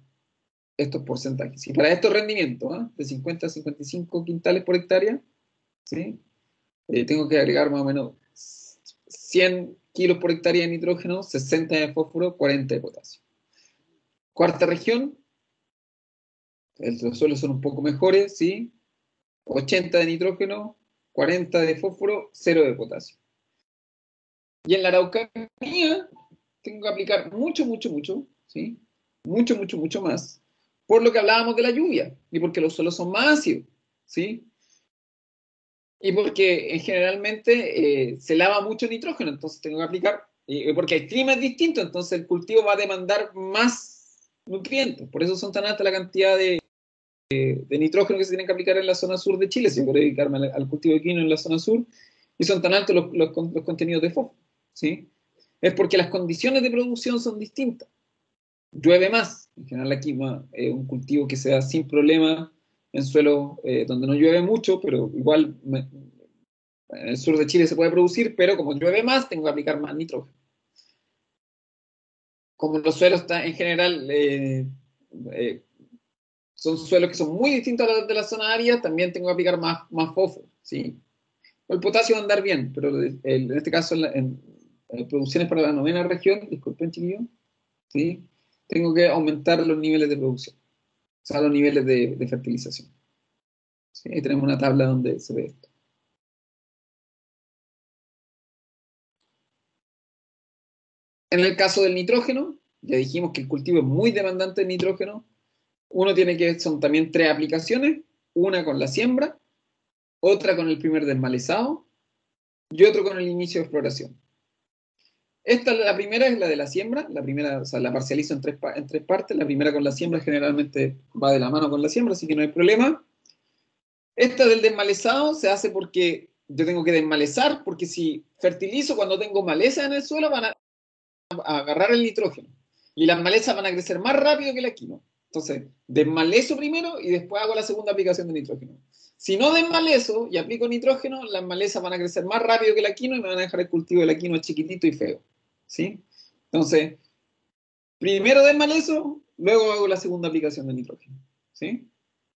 estos porcentajes. Y para estos rendimientos, ¿eh? De 50 a 55 quintales por hectárea, ¿sí? Tengo que agregar más o menos 100 kilos por hectárea de nitrógeno, 60 de fósforo, 40 de potasio. Cuarta región, los suelos son un poco mejores, ¿sí? 80 de nitrógeno, 40 de fósforo, 0 de potasio. Y en la Araucanía tengo que aplicar mucho, ¿sí? Mucho más, por lo que hablábamos de la lluvia, y porque los suelos son más ácidos, ¿sí? Y porque generalmente se lava mucho nitrógeno, entonces tengo que aplicar, porque el clima es distinto, entonces el cultivo va a demandar más nutrientes, por eso son tan altas la cantidad de nitrógeno que se tienen que aplicar en la zona sur de Chile, si yo quiero dedicarme al cultivo de quinoa en la zona sur, y son tan altos los contenidos de fósforo, ¿sí? Es porque las condiciones de producción son distintas. Llueve más, en general la quinoa es un cultivo que se da sin problema en suelos donde no llueve mucho, pero igual en el sur de Chile se puede producir, pero como llueve más, tengo que aplicar más nitrógeno. Como los suelos están, en general eh, son suelos que son muy distintos a los de la zona área, también tengo que aplicar más fósforo, ¿sí? El potasio va a andar bien, pero en este caso en producciones para la novena región, disculpen chiquillos, ¿sí? Tengo que aumentar los niveles de producción, o sea, los niveles de fertilización. ¿Sí? Ahí tenemos una tabla donde se ve esto. En el caso del nitrógeno, ya dijimos que el cultivo es muy demandante de nitrógeno. Son también tres aplicaciones, una con la siembra, otra con el primer desmalezado y otro con el inicio de floración. La primera es la de la siembra, la primera, o sea, la parcializo en tres partes, la primera con la siembra generalmente va de la mano con la siembra, así que no hay problema. Esta del desmalezado se hace porque yo tengo que desmalezar, porque si fertilizo cuando tengo maleza en el suelo van a agarrar el nitrógeno y las malezas van a crecer más rápido que la quinoa. Entonces, desmalezo primero y después hago la segunda aplicación de nitrógeno. Si no desmalezo y aplico nitrógeno, las malezas van a crecer más rápido que la quinoa y me van a dejar el cultivo de la quinoa chiquitito y feo. ¿Sí? Entonces, primero desmalezo, luego hago la segunda aplicación de nitrógeno. ¿Sí?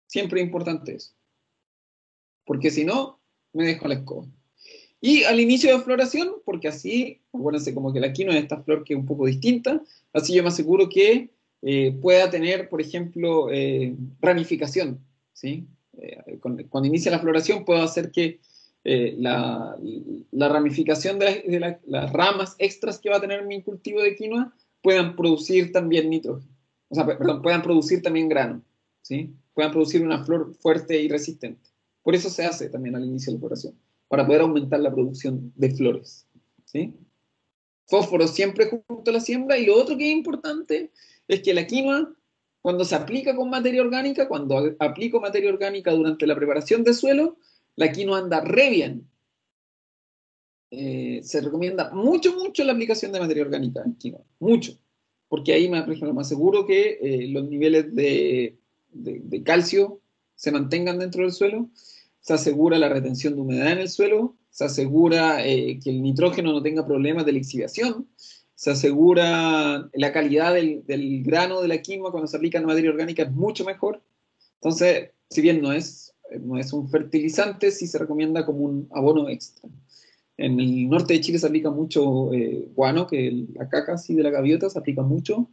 Siempre es importante eso. Porque si no, me dejo la escoba. Y al inicio de floración, porque así, acuérdense como que la quinoa es esta flor que es un poco distinta, así yo me aseguro que pueda tener, por ejemplo, ramificación, ¿sí? Cuando inicia la floración puedo hacer que la ramificación de las ramas extras que va a tener mi cultivo de quinoa puedan producir también nitrógeno, o sea, perdón, puedan producir también grano, ¿sí? Puedan producir una flor fuerte y resistente. Por eso se hace también al inicio de la floración. para poder aumentar la producción de flores, ¿sí? Fósforo siempre junto a la siembra. Y lo otro que es importante es que la quinoa, cuando se aplica con materia orgánica, cuando aplico materia orgánica durante la preparación de suelo, la quinoa anda re bien. Se recomienda mucho, mucho la aplicación de materia orgánica en quinoa, mucho, porque ahí, por ejemplo, me aseguro que los niveles de calcio se mantengan dentro del suelo, se asegura la retención de humedad en el suelo, se asegura que el nitrógeno no tenga problemas de lixiviación, se asegura la calidad del grano de la quinoa cuando se aplica en materia orgánica es mucho mejor. Entonces, si bien no es un fertilizante, sí se recomienda como un abono extra. En el norte de Chile se aplica mucho guano, que la caca así de la gaviota se aplica mucho.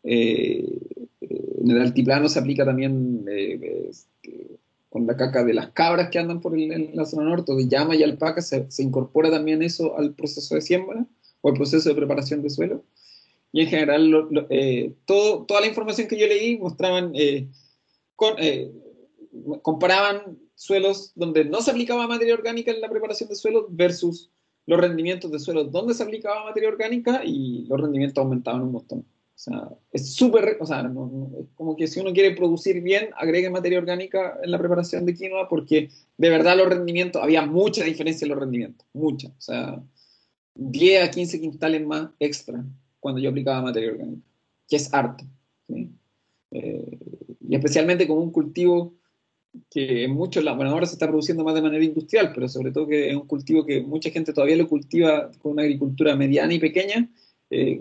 Eh, en el altiplano se aplica también con la caca de las cabras que andan en la zona norte, de llama y alpaca, se incorpora también eso al proceso de siembra o al proceso de preparación de suelo. Y en general, toda la información que yo leí mostraban, con, eh, comparaban suelos donde no se aplicaba materia orgánica en la preparación de suelos versus los rendimientos de suelos donde se aplicaba materia orgánica y los rendimientos aumentaban un montón. O sea, es súper, o sea, es como que si uno quiere producir bien, agregue materia orgánica en la preparación de quinoa porque de verdad los rendimientos, había mucha diferencia en los rendimientos, mucha. O sea, 10 a 15 quintales más extra cuando yo aplicaba materia orgánica, que es harto. ¿Sí? Eh, y especialmente como un cultivo que en muchos lados, bueno, ahora se está produciendo más de manera industrial, pero sobre todo que es un cultivo que mucha gente todavía lo cultiva con una agricultura mediana y pequeña,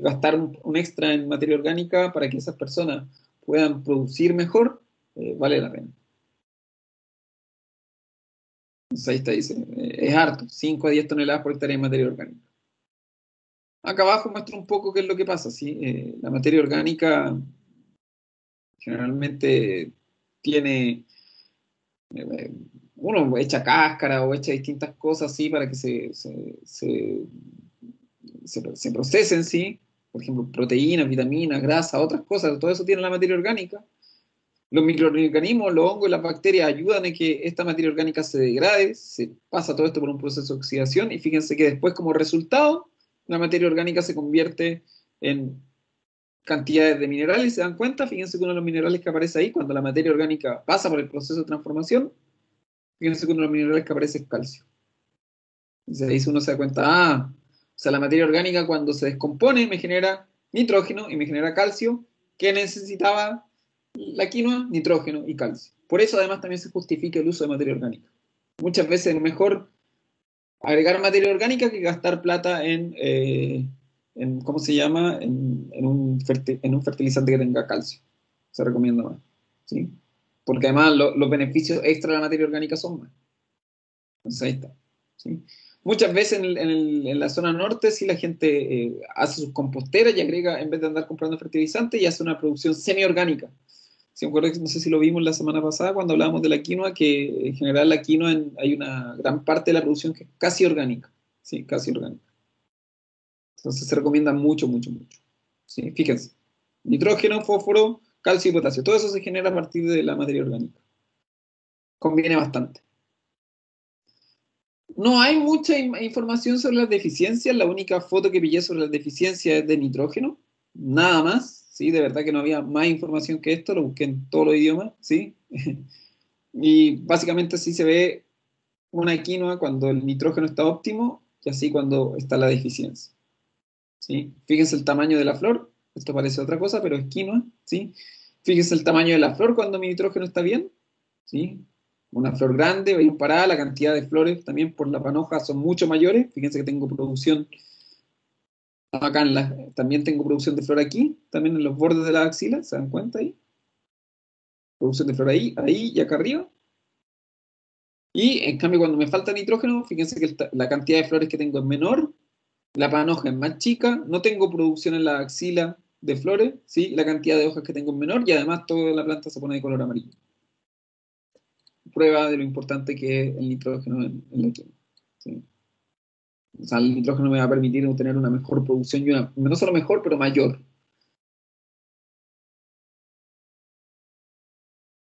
gastar un extra en materia orgánica para que esas personas puedan producir mejor, vale la pena. Entonces ahí está, dice, es harto, 5 a 10 toneladas por hectárea de materia orgánica. Acá abajo muestra un poco qué es lo que pasa, ¿sí? La materia orgánica generalmente tiene eh, uno echa cáscara o echa distintas cosas así para que se procesen, ¿sí? Por ejemplo, proteínas, vitaminas, grasa, otras cosas, todo eso tiene la materia orgánica. Los microorganismos, los hongos y las bacterias ayudan a que esta materia orgánica se degrade, se pasa todo esto por un proceso de oxidación y fíjense que después como resultado la materia orgánica se convierte en cantidades de minerales, ¿se dan cuenta? Fíjense que uno de los minerales que aparece ahí, cuando la materia orgánica pasa por el proceso de transformación, fíjense que uno de los minerales que aparece es calcio. Y ahí uno se da cuenta, o sea, la materia orgánica cuando se descompone me genera nitrógeno y me genera calcio, que necesitaba la quinoa, nitrógeno y calcio. Por eso además también se justifica el uso de materia orgánica. Muchas veces es mejor agregar materia orgánica que gastar plata en ¿cómo se llama? En un fertilizante que tenga calcio. Se recomienda más. ¿Sí? Porque además los beneficios extra de la materia orgánica son más. Entonces ahí está. ¿Sí? Muchas veces en la zona norte sí la gente hace sus composteras y agrega, en vez de andar comprando fertilizantes, y hace una producción semiorgánica. Sí, me acuerdo, no sé si lo vimos la semana pasada cuando hablábamos de la quinoa, que en general la quinoa hay una gran parte de la producción que es casi orgánica. Sí, casi orgánica. Entonces se recomienda mucho, mucho, mucho. ¿Sí? Fíjense. Nitrógeno, fósforo, calcio y potasio. Todo eso se genera a partir de la materia orgánica. Conviene bastante. No hay mucha información sobre las deficiencias. La única foto que pillé sobre las deficiencias es de nitrógeno. Nada más. Sí, de verdad que no había más información que esto. Lo busqué en todos los idiomas. Sí. Y básicamente así se ve una quinoa cuando el nitrógeno está óptimo y así cuando está la deficiencia. ¿Sí? Fíjense el tamaño de la flor. Esto parece otra cosa, pero es quinoa. ¿Sí? Fíjense el tamaño de la flor cuando mi nitrógeno está bien. ¿Sí? Una flor grande, bien parada, la cantidad de flores también por la panoja son mucho mayores. Fíjense que tengo producción acá también tengo producción de flor aquí, también en los bordes de la axila, ¿se dan cuenta ahí? Producción de flor ahí y acá arriba. Y en cambio cuando me falta nitrógeno, fíjense que la cantidad de flores que tengo es menor, la panoja es más chica, no tengo producción en la axila de flores, ¿sí? La cantidad de hojas que tengo es menor y además toda la planta se pone de color amarillo. Prueba de lo importante que es el nitrógeno en la química. ¿Sí? O sea, el nitrógeno me va a permitir obtener una mejor producción y no solo mejor, pero mayor.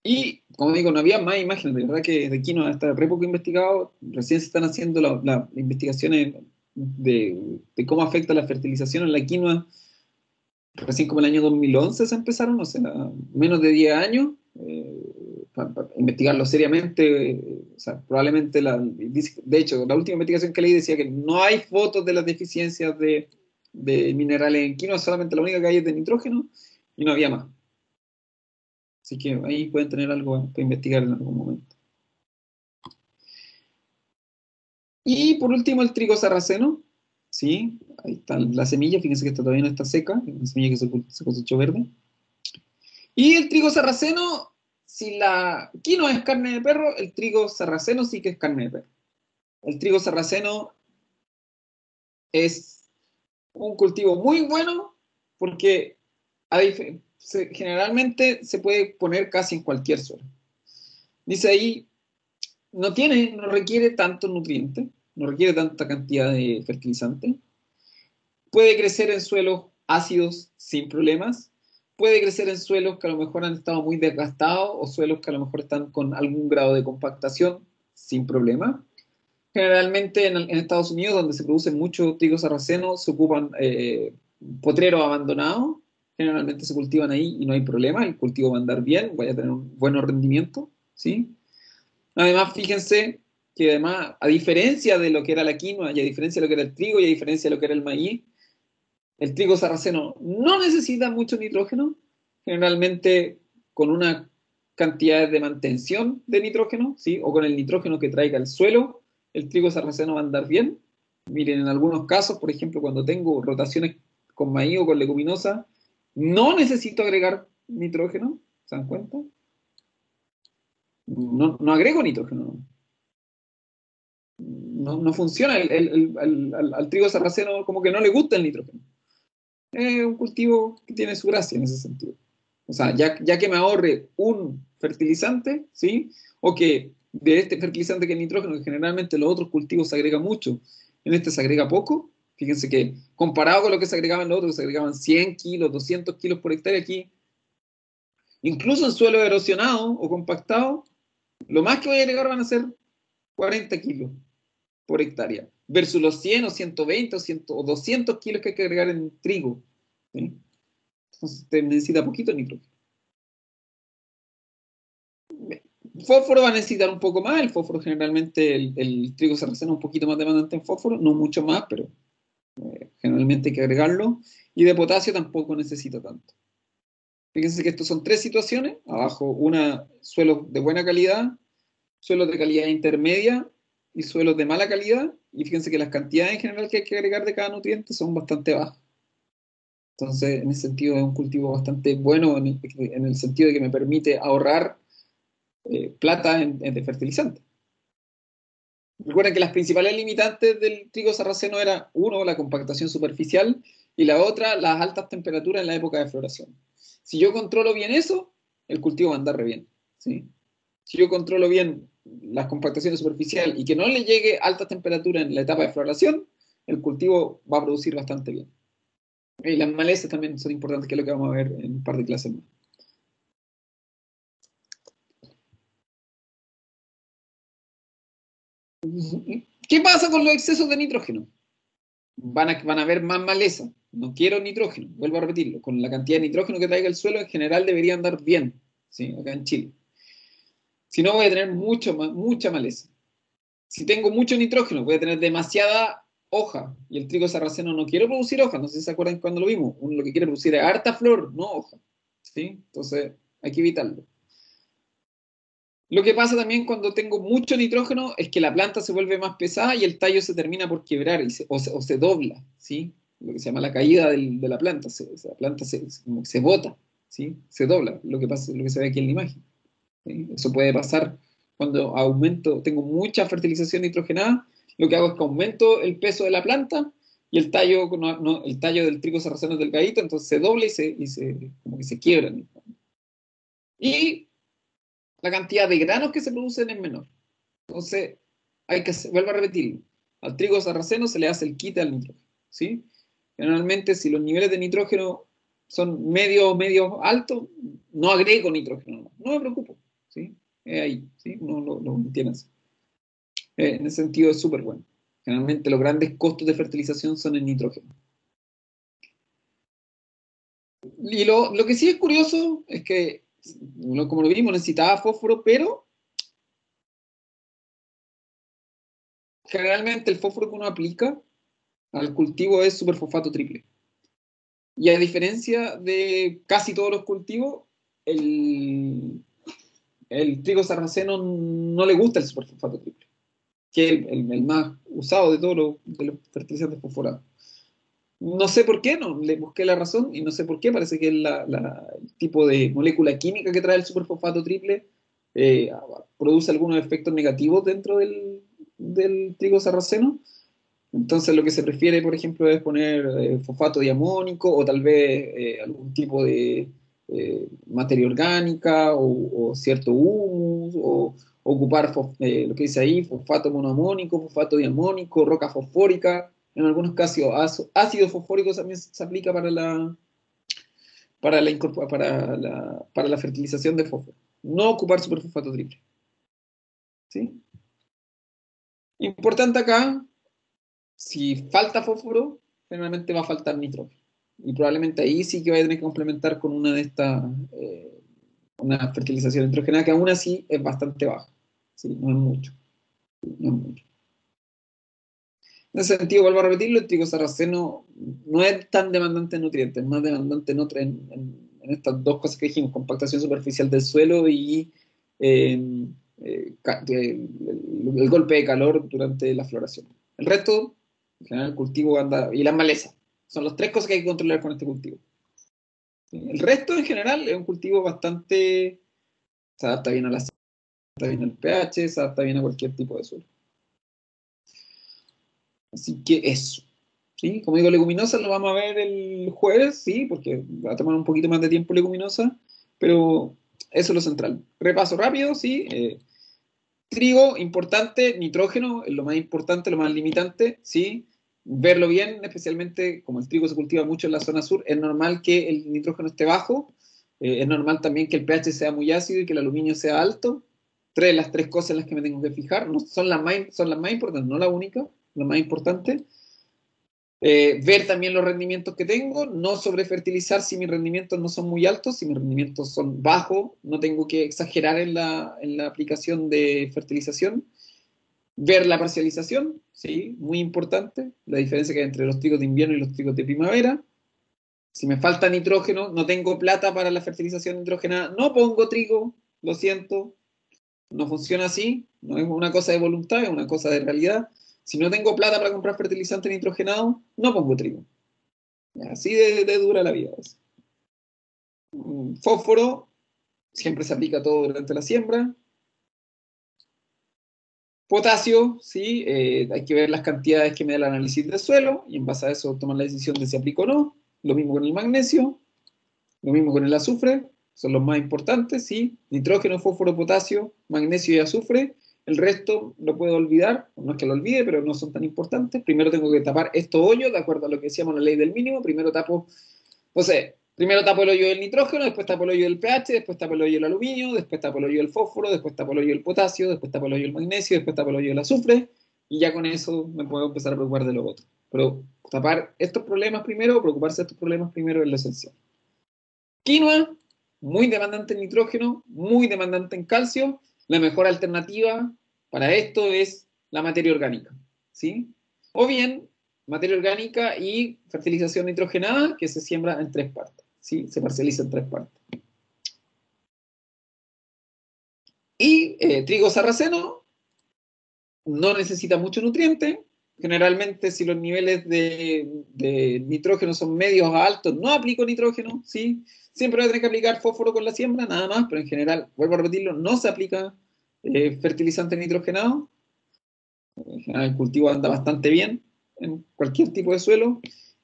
Y como digo, no había más imágenes, de verdad que de quinoa está re poco investigado, recién se están haciendo las investigaciones de cómo afecta la fertilización en la quinoa, recién como el año 2011 se empezaron, o sea, menos de 10 años, para investigarlo seriamente, o sea, probablemente, de hecho, la última investigación que leí decía que no hay fotos de las deficiencias de minerales en quinoa, solamente la única que hay es de nitrógeno, y no había más. Así que ahí pueden tener algo para investigar en algún momento. Y por último, el trigo sarraceno. ¿Sí? Ahí está la semilla, fíjense que esta todavía no está seca, es una semilla que se cosechó verde. Y el trigo sarraceno, si la quinoa es carne de perro, el trigo sarraceno sí que es carne de perro. El trigo sarraceno es un cultivo muy bueno porque generalmente se puede poner casi en cualquier suelo. Dice ahí, no requiere tanto nutriente, no requiere tanta cantidad de fertilizante. Puede crecer en suelos ácidos sin problemas. Puede crecer en suelos que a lo mejor han estado muy desgastados o suelos que a lo mejor están con algún grado de compactación sin problema. Generalmente en Estados Unidos, donde se produce mucho trigo sarraceno, se ocupan potreros abandonados. Generalmente se cultivan ahí y no hay problema. El cultivo va a andar bien, vaya a tener un buen rendimiento. ¿Sí? Además, fíjense que además, a diferencia de lo que era la quinoa, y a diferencia de lo que era el trigo, y a diferencia de lo que era el maíz, el trigo sarraceno no necesita mucho nitrógeno, generalmente con una cantidad de mantención de nitrógeno, ¿sí? O con el nitrógeno que traiga el suelo, el trigo sarraceno va a andar bien. Miren, en algunos casos, por ejemplo, cuando tengo rotaciones con maíz o con leguminosa, no necesito agregar nitrógeno, ¿se dan cuenta? No agrego nitrógeno. No funciona. Al trigo sarraceno como que no le gusta el nitrógeno. Es un cultivo que tiene su gracia en ese sentido. O sea, ya que me ahorre un fertilizante, ¿sí? O que de este fertilizante que es nitrógeno, que generalmente en los otros cultivos se agrega mucho, en este se agrega poco. Fíjense que comparado con lo que se agregaba en los otros, que se agregaban 100 kilos, 200 kilos por hectárea, aquí, incluso en suelo erosionado o compactado, lo más que voy a agregar van a ser 40 kilos por hectárea, versus los 100 o 120 o, 100, o 200 kilos que hay que agregar en trigo. ¿Sí? Entonces te necesita poquito nitrógeno. Fósforo va a necesitar un poco más. El fósforo generalmente, el trigo sarraceno es un poquito más demandante en fósforo, no mucho más, pero generalmente hay que agregarlo. Y de potasio tampoco necesita tanto. Fíjense que estos son tres situaciones. Abajo, suelos de buena calidad, suelos de calidad intermedia y suelos de mala calidad. Y fíjense que las cantidades en general que hay que agregar de cada nutriente son bastante bajas. Entonces, en ese sentido, es un cultivo bastante bueno en el sentido de que me permite ahorrar plata de fertilizante. Recuerden que las principales limitantes del trigo sarraceno era, uno, la compactación superficial y la otra, las altas temperaturas en la época de floración. Si yo controlo bien eso, el cultivo va a andar re bien. ¿Sí? Si yo controlo bien las compactaciones superficiales y que no le llegue alta temperatura en la etapa de floración, el cultivo va a producir bastante bien. Y las malezas también son importantes, que es lo que vamos a ver en un par de clases más. ¿Qué pasa con los excesos de nitrógeno? Van a haber más maleza. No quiero nitrógeno, vuelvo a repetirlo. Con la cantidad de nitrógeno que traiga el suelo, en general debería andar bien, ¿sí? Acá en Chile. Si no, voy a tener mucha maleza. Si tengo mucho nitrógeno, voy a tener demasiada hoja. Y el trigo sarraceno no quiere producir hoja. No sé si se acuerdan cuando lo vimos. Uno lo que quiere producir es harta flor, no hoja. ¿Sí? Entonces, hay que evitarlo. Lo que pasa también cuando tengo mucho nitrógeno es que la planta se vuelve más pesada y el tallo se termina por quebrar o se dobla, ¿sí? Lo que se llama la caída de la planta. La planta se bota, ¿sí? Se dobla, lo que pasa, lo que se ve aquí en la imagen. ¿Sí? Eso puede pasar cuando tengo mucha fertilización nitrogenada, lo que hago es que aumento el peso de la planta y el tallo, el tallo del trigo sarraceno es delgadito, entonces se dobla como que se quiebra. Y la cantidad de granos que se producen es menor. Entonces, vuelvo a repetirlo, al trigo sarraceno se le hace el quite al nitrógeno, ¿sí? Generalmente, si los niveles de nitrógeno son medio altos, no agrego nitrógeno, no me preocupo, ¿sí? ahí, ¿sí? Uno lo mantiene así. En ese sentido es súper bueno. Generalmente los grandes costos de fertilización son en nitrógeno. Y lo que sí es curioso es que, como lo vimos, necesitaba fósforo, pero generalmente el fósforo que uno aplica al cultivo es superfosfato triple. Y a diferencia de casi todos los cultivos, el trigo sarraceno no le gusta el superfosfato triple, que es el más usado de los fertilizantes fosforados. No sé por qué, no le busqué la razón y no sé por qué, parece que es el tipo de molécula química que trae el superfosfato triple eh, produce algunos efectos negativos dentro del trigo sarraceno. Entonces lo que se prefiere, por ejemplo, es poner fosfato diamónico o tal vez algún tipo de materia orgánica o cierto humus o ocupar lo que dice ahí, fosfato monoamónico, fosfato diamónico, roca fosfórica. En algunos casos ácido fosfórico también se aplica para la fertilización de fósforo. No ocupar superfosfato triple. ¿Sí? Importante acá, si falta fósforo, generalmente va a faltar nitrógeno. Y probablemente ahí sí que vaya a tener que complementar con una de estas, una fertilización nitrogenada que aún así es bastante baja. ¿Sí? No es mucho. No es mucho. En ese sentido, vuelvo a repetirlo, el trigo sarraceno no es tan demandante en nutrientes, es más demandante en estas dos cosas que dijimos, compactación superficial del suelo y eh, el golpe de calor durante la floración. El resto, en general, el cultivo anda, y las malezas, son las tres cosas que hay que controlar con este cultivo. El resto, en general, es un cultivo bastante, se adapta bien a la, se adapta bien al pH, se adapta bien a cualquier tipo de suelo. Así que eso. ¿Sí? Como digo, leguminosas lo vamos a ver el jueves, sí, porque va a tomar un poquito más de tiempo leguminosa, pero eso es lo central. Repaso rápido, sí. Trigo, importante, nitrógeno es lo más importante, lo más limitante, sí. Verlo bien, especialmente como el trigo se cultiva mucho en la zona sur, es normal que el nitrógeno esté bajo, es normal también que el pH sea muy ácido y que el aluminio sea alto. Las tres cosas en las que me tengo que fijar, no, son las más importantes, no la única, la más importante. Ver también los rendimientos que tengo, no sobrefertilizar si mis rendimientos no son muy altos, si mis rendimientos son bajos, no tengo que exagerar en la aplicación de fertilización. Ver la parcialización, sí, muy importante, la diferencia que hay entre los trigos de invierno y los trigos de primavera. Si me falta nitrógeno, no tengo plata para la fertilización nitrogenada, no pongo trigo, lo siento, no funciona así, no es una cosa de voluntad, es una cosa de realidad. Si no tengo plata para comprar fertilizante nitrogenado, no pongo trigo. Así de dura la vida. Fósforo, siempre se aplica todo durante la siembra. Potasio, sí, hay que ver las cantidades que me da el análisis del suelo y en base a eso tomar la decisión de si aplico o no. Lo mismo con el magnesio, lo mismo con el azufre, son los más importantes, sí. Nitrógeno, fósforo, potasio, magnesio y azufre. El resto lo puedo olvidar, no es que lo olvide, pero no son tan importantes. Primero tengo que tapar estos hoyos, de acuerdo a lo que decíamos en la ley del mínimo. Primero tapo, no sé, primero tapo el hoyo del nitrógeno, después tapo el hoyo del pH, después tapo el hoyo del aluminio, después tapo el hoyo del fósforo, después tapo el hoyo del potasio, después tapo el hoyo del magnesio, después tapo el hoyo del azufre, y ya con eso me puedo empezar a preocupar de lo otro. Pero tapar estos problemas primero, preocuparse de estos problemas primero es lo esencial. Quinoa, muy demandante en nitrógeno, muy demandante en calcio. La mejor alternativa para esto es la materia orgánica, ¿sí? O bien, materia orgánica y fertilización nitrogenada que se siembra en tres partes, ¿sí? Se parcializa en tres partes. Y trigo sarraceno no necesita mucho nutriente. Generalmente, si los niveles de nitrógeno son medios a altos, no aplico nitrógeno, ¿sí? Siempre voy a tener que aplicar fósforo con la siembra, nada más, pero en general, vuelvo a repetirlo, no se aplica fertilizante nitrogenado. En general, el cultivo anda bastante bien en cualquier tipo de suelo.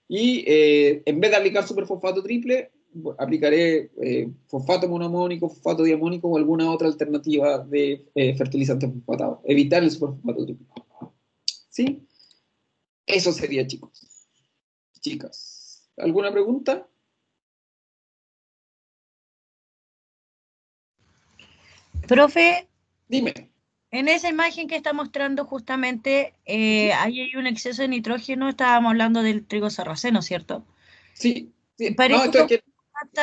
Y en vez de aplicar superfosfato triple, aplicaré fosfato monoamónico, fosfato diamónico o alguna otra alternativa de fertilizante fosfatado. Evitar el superfosfato triple. ¿Sí? Eso sería, chicos. Chicas. ¿Alguna pregunta? Profe, Dime. En esa imagen que está mostrando justamente, ahí hay un exceso de nitrógeno, estábamos hablando del trigo sarraceno, ¿cierto? Sí, sí. No, Parece esto es como, que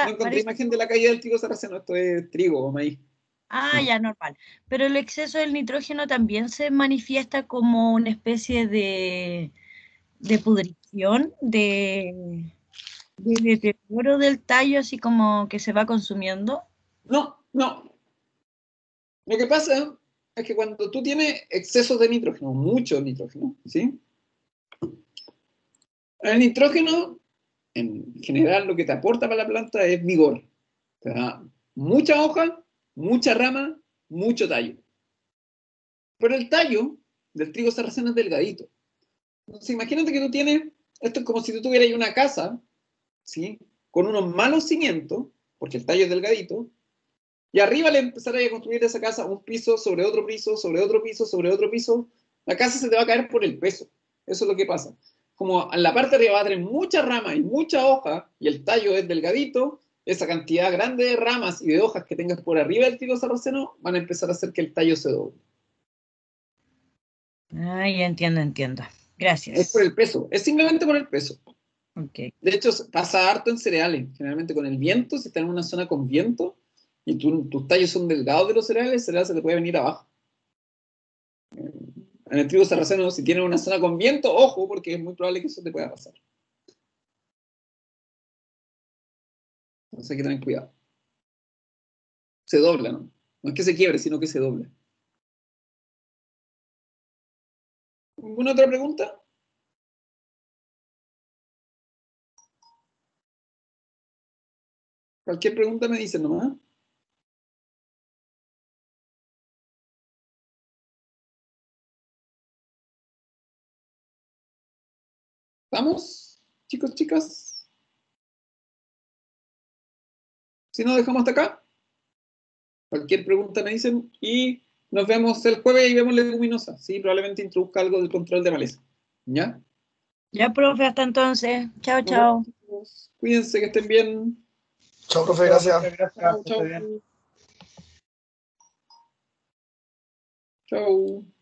no encontré imagen de la caída del trigo sarraceno, esto es trigo o maíz. ya, normal. Pero el exceso del nitrógeno también se manifiesta como una especie de pudrición, de deterioro del tallo, así como que se va consumiendo. No, no. Lo que pasa es que cuando tú tienes excesos de nitrógeno, mucho nitrógeno, ¿sí? El nitrógeno, en general, lo que te aporta para la planta es vigor. Te da mucha hoja, mucha rama, mucho tallo. Pero el tallo del trigo sarraceno es delgadito. Entonces, imagínate que tú tienes, esto es como si tú tuvieras una casa, ¿sí? Con unos malos cimientos, porque el tallo es delgadito, y arriba le empezaras a construir esa casa un piso sobre otro piso, sobre otro piso, sobre otro piso, la casa se te va a caer por el peso. Eso es lo que pasa. Como en la parte de arriba va a tener mucha rama y mucha hoja, y el tallo es delgadito, esa cantidad grande de ramas y de hojas que tengas por arriba del trigo sarraceno van a empezar a hacer que el tallo se doble. Ah, ya entiendo. Es por Gracias. el peso, es simplemente por el peso. Ok. De hecho, pasa harto en cereales, generalmente con el viento, si estás en una zona con viento y tus tallos son delgados de los cereales, el cereal se te puede venir abajo. En el trigo sarraceno, si tienes una zona con viento, ojo, porque es muy probable que eso te pueda pasar. Entonces hay que tener cuidado. Se dobla, ¿no? No es que se quiebre, sino que se dobla. ¿Alguna otra pregunta? Cualquier pregunta me dicen nomás. ¿Vamos? Chicos, chicas. Si no, dejamos hasta acá. Cualquier pregunta me dicen y nos vemos el jueves y vemos leguminosa. Sí, probablemente introduzca algo del control de maleza. ¿Ya? Ya, profe, hasta entonces. Chao, Nos vemos, chao. chicos. Cuídense, que estén bien. Chao, profe, Chao, gracias. profe, gracias, Chao, que esté chao. bien. Chao.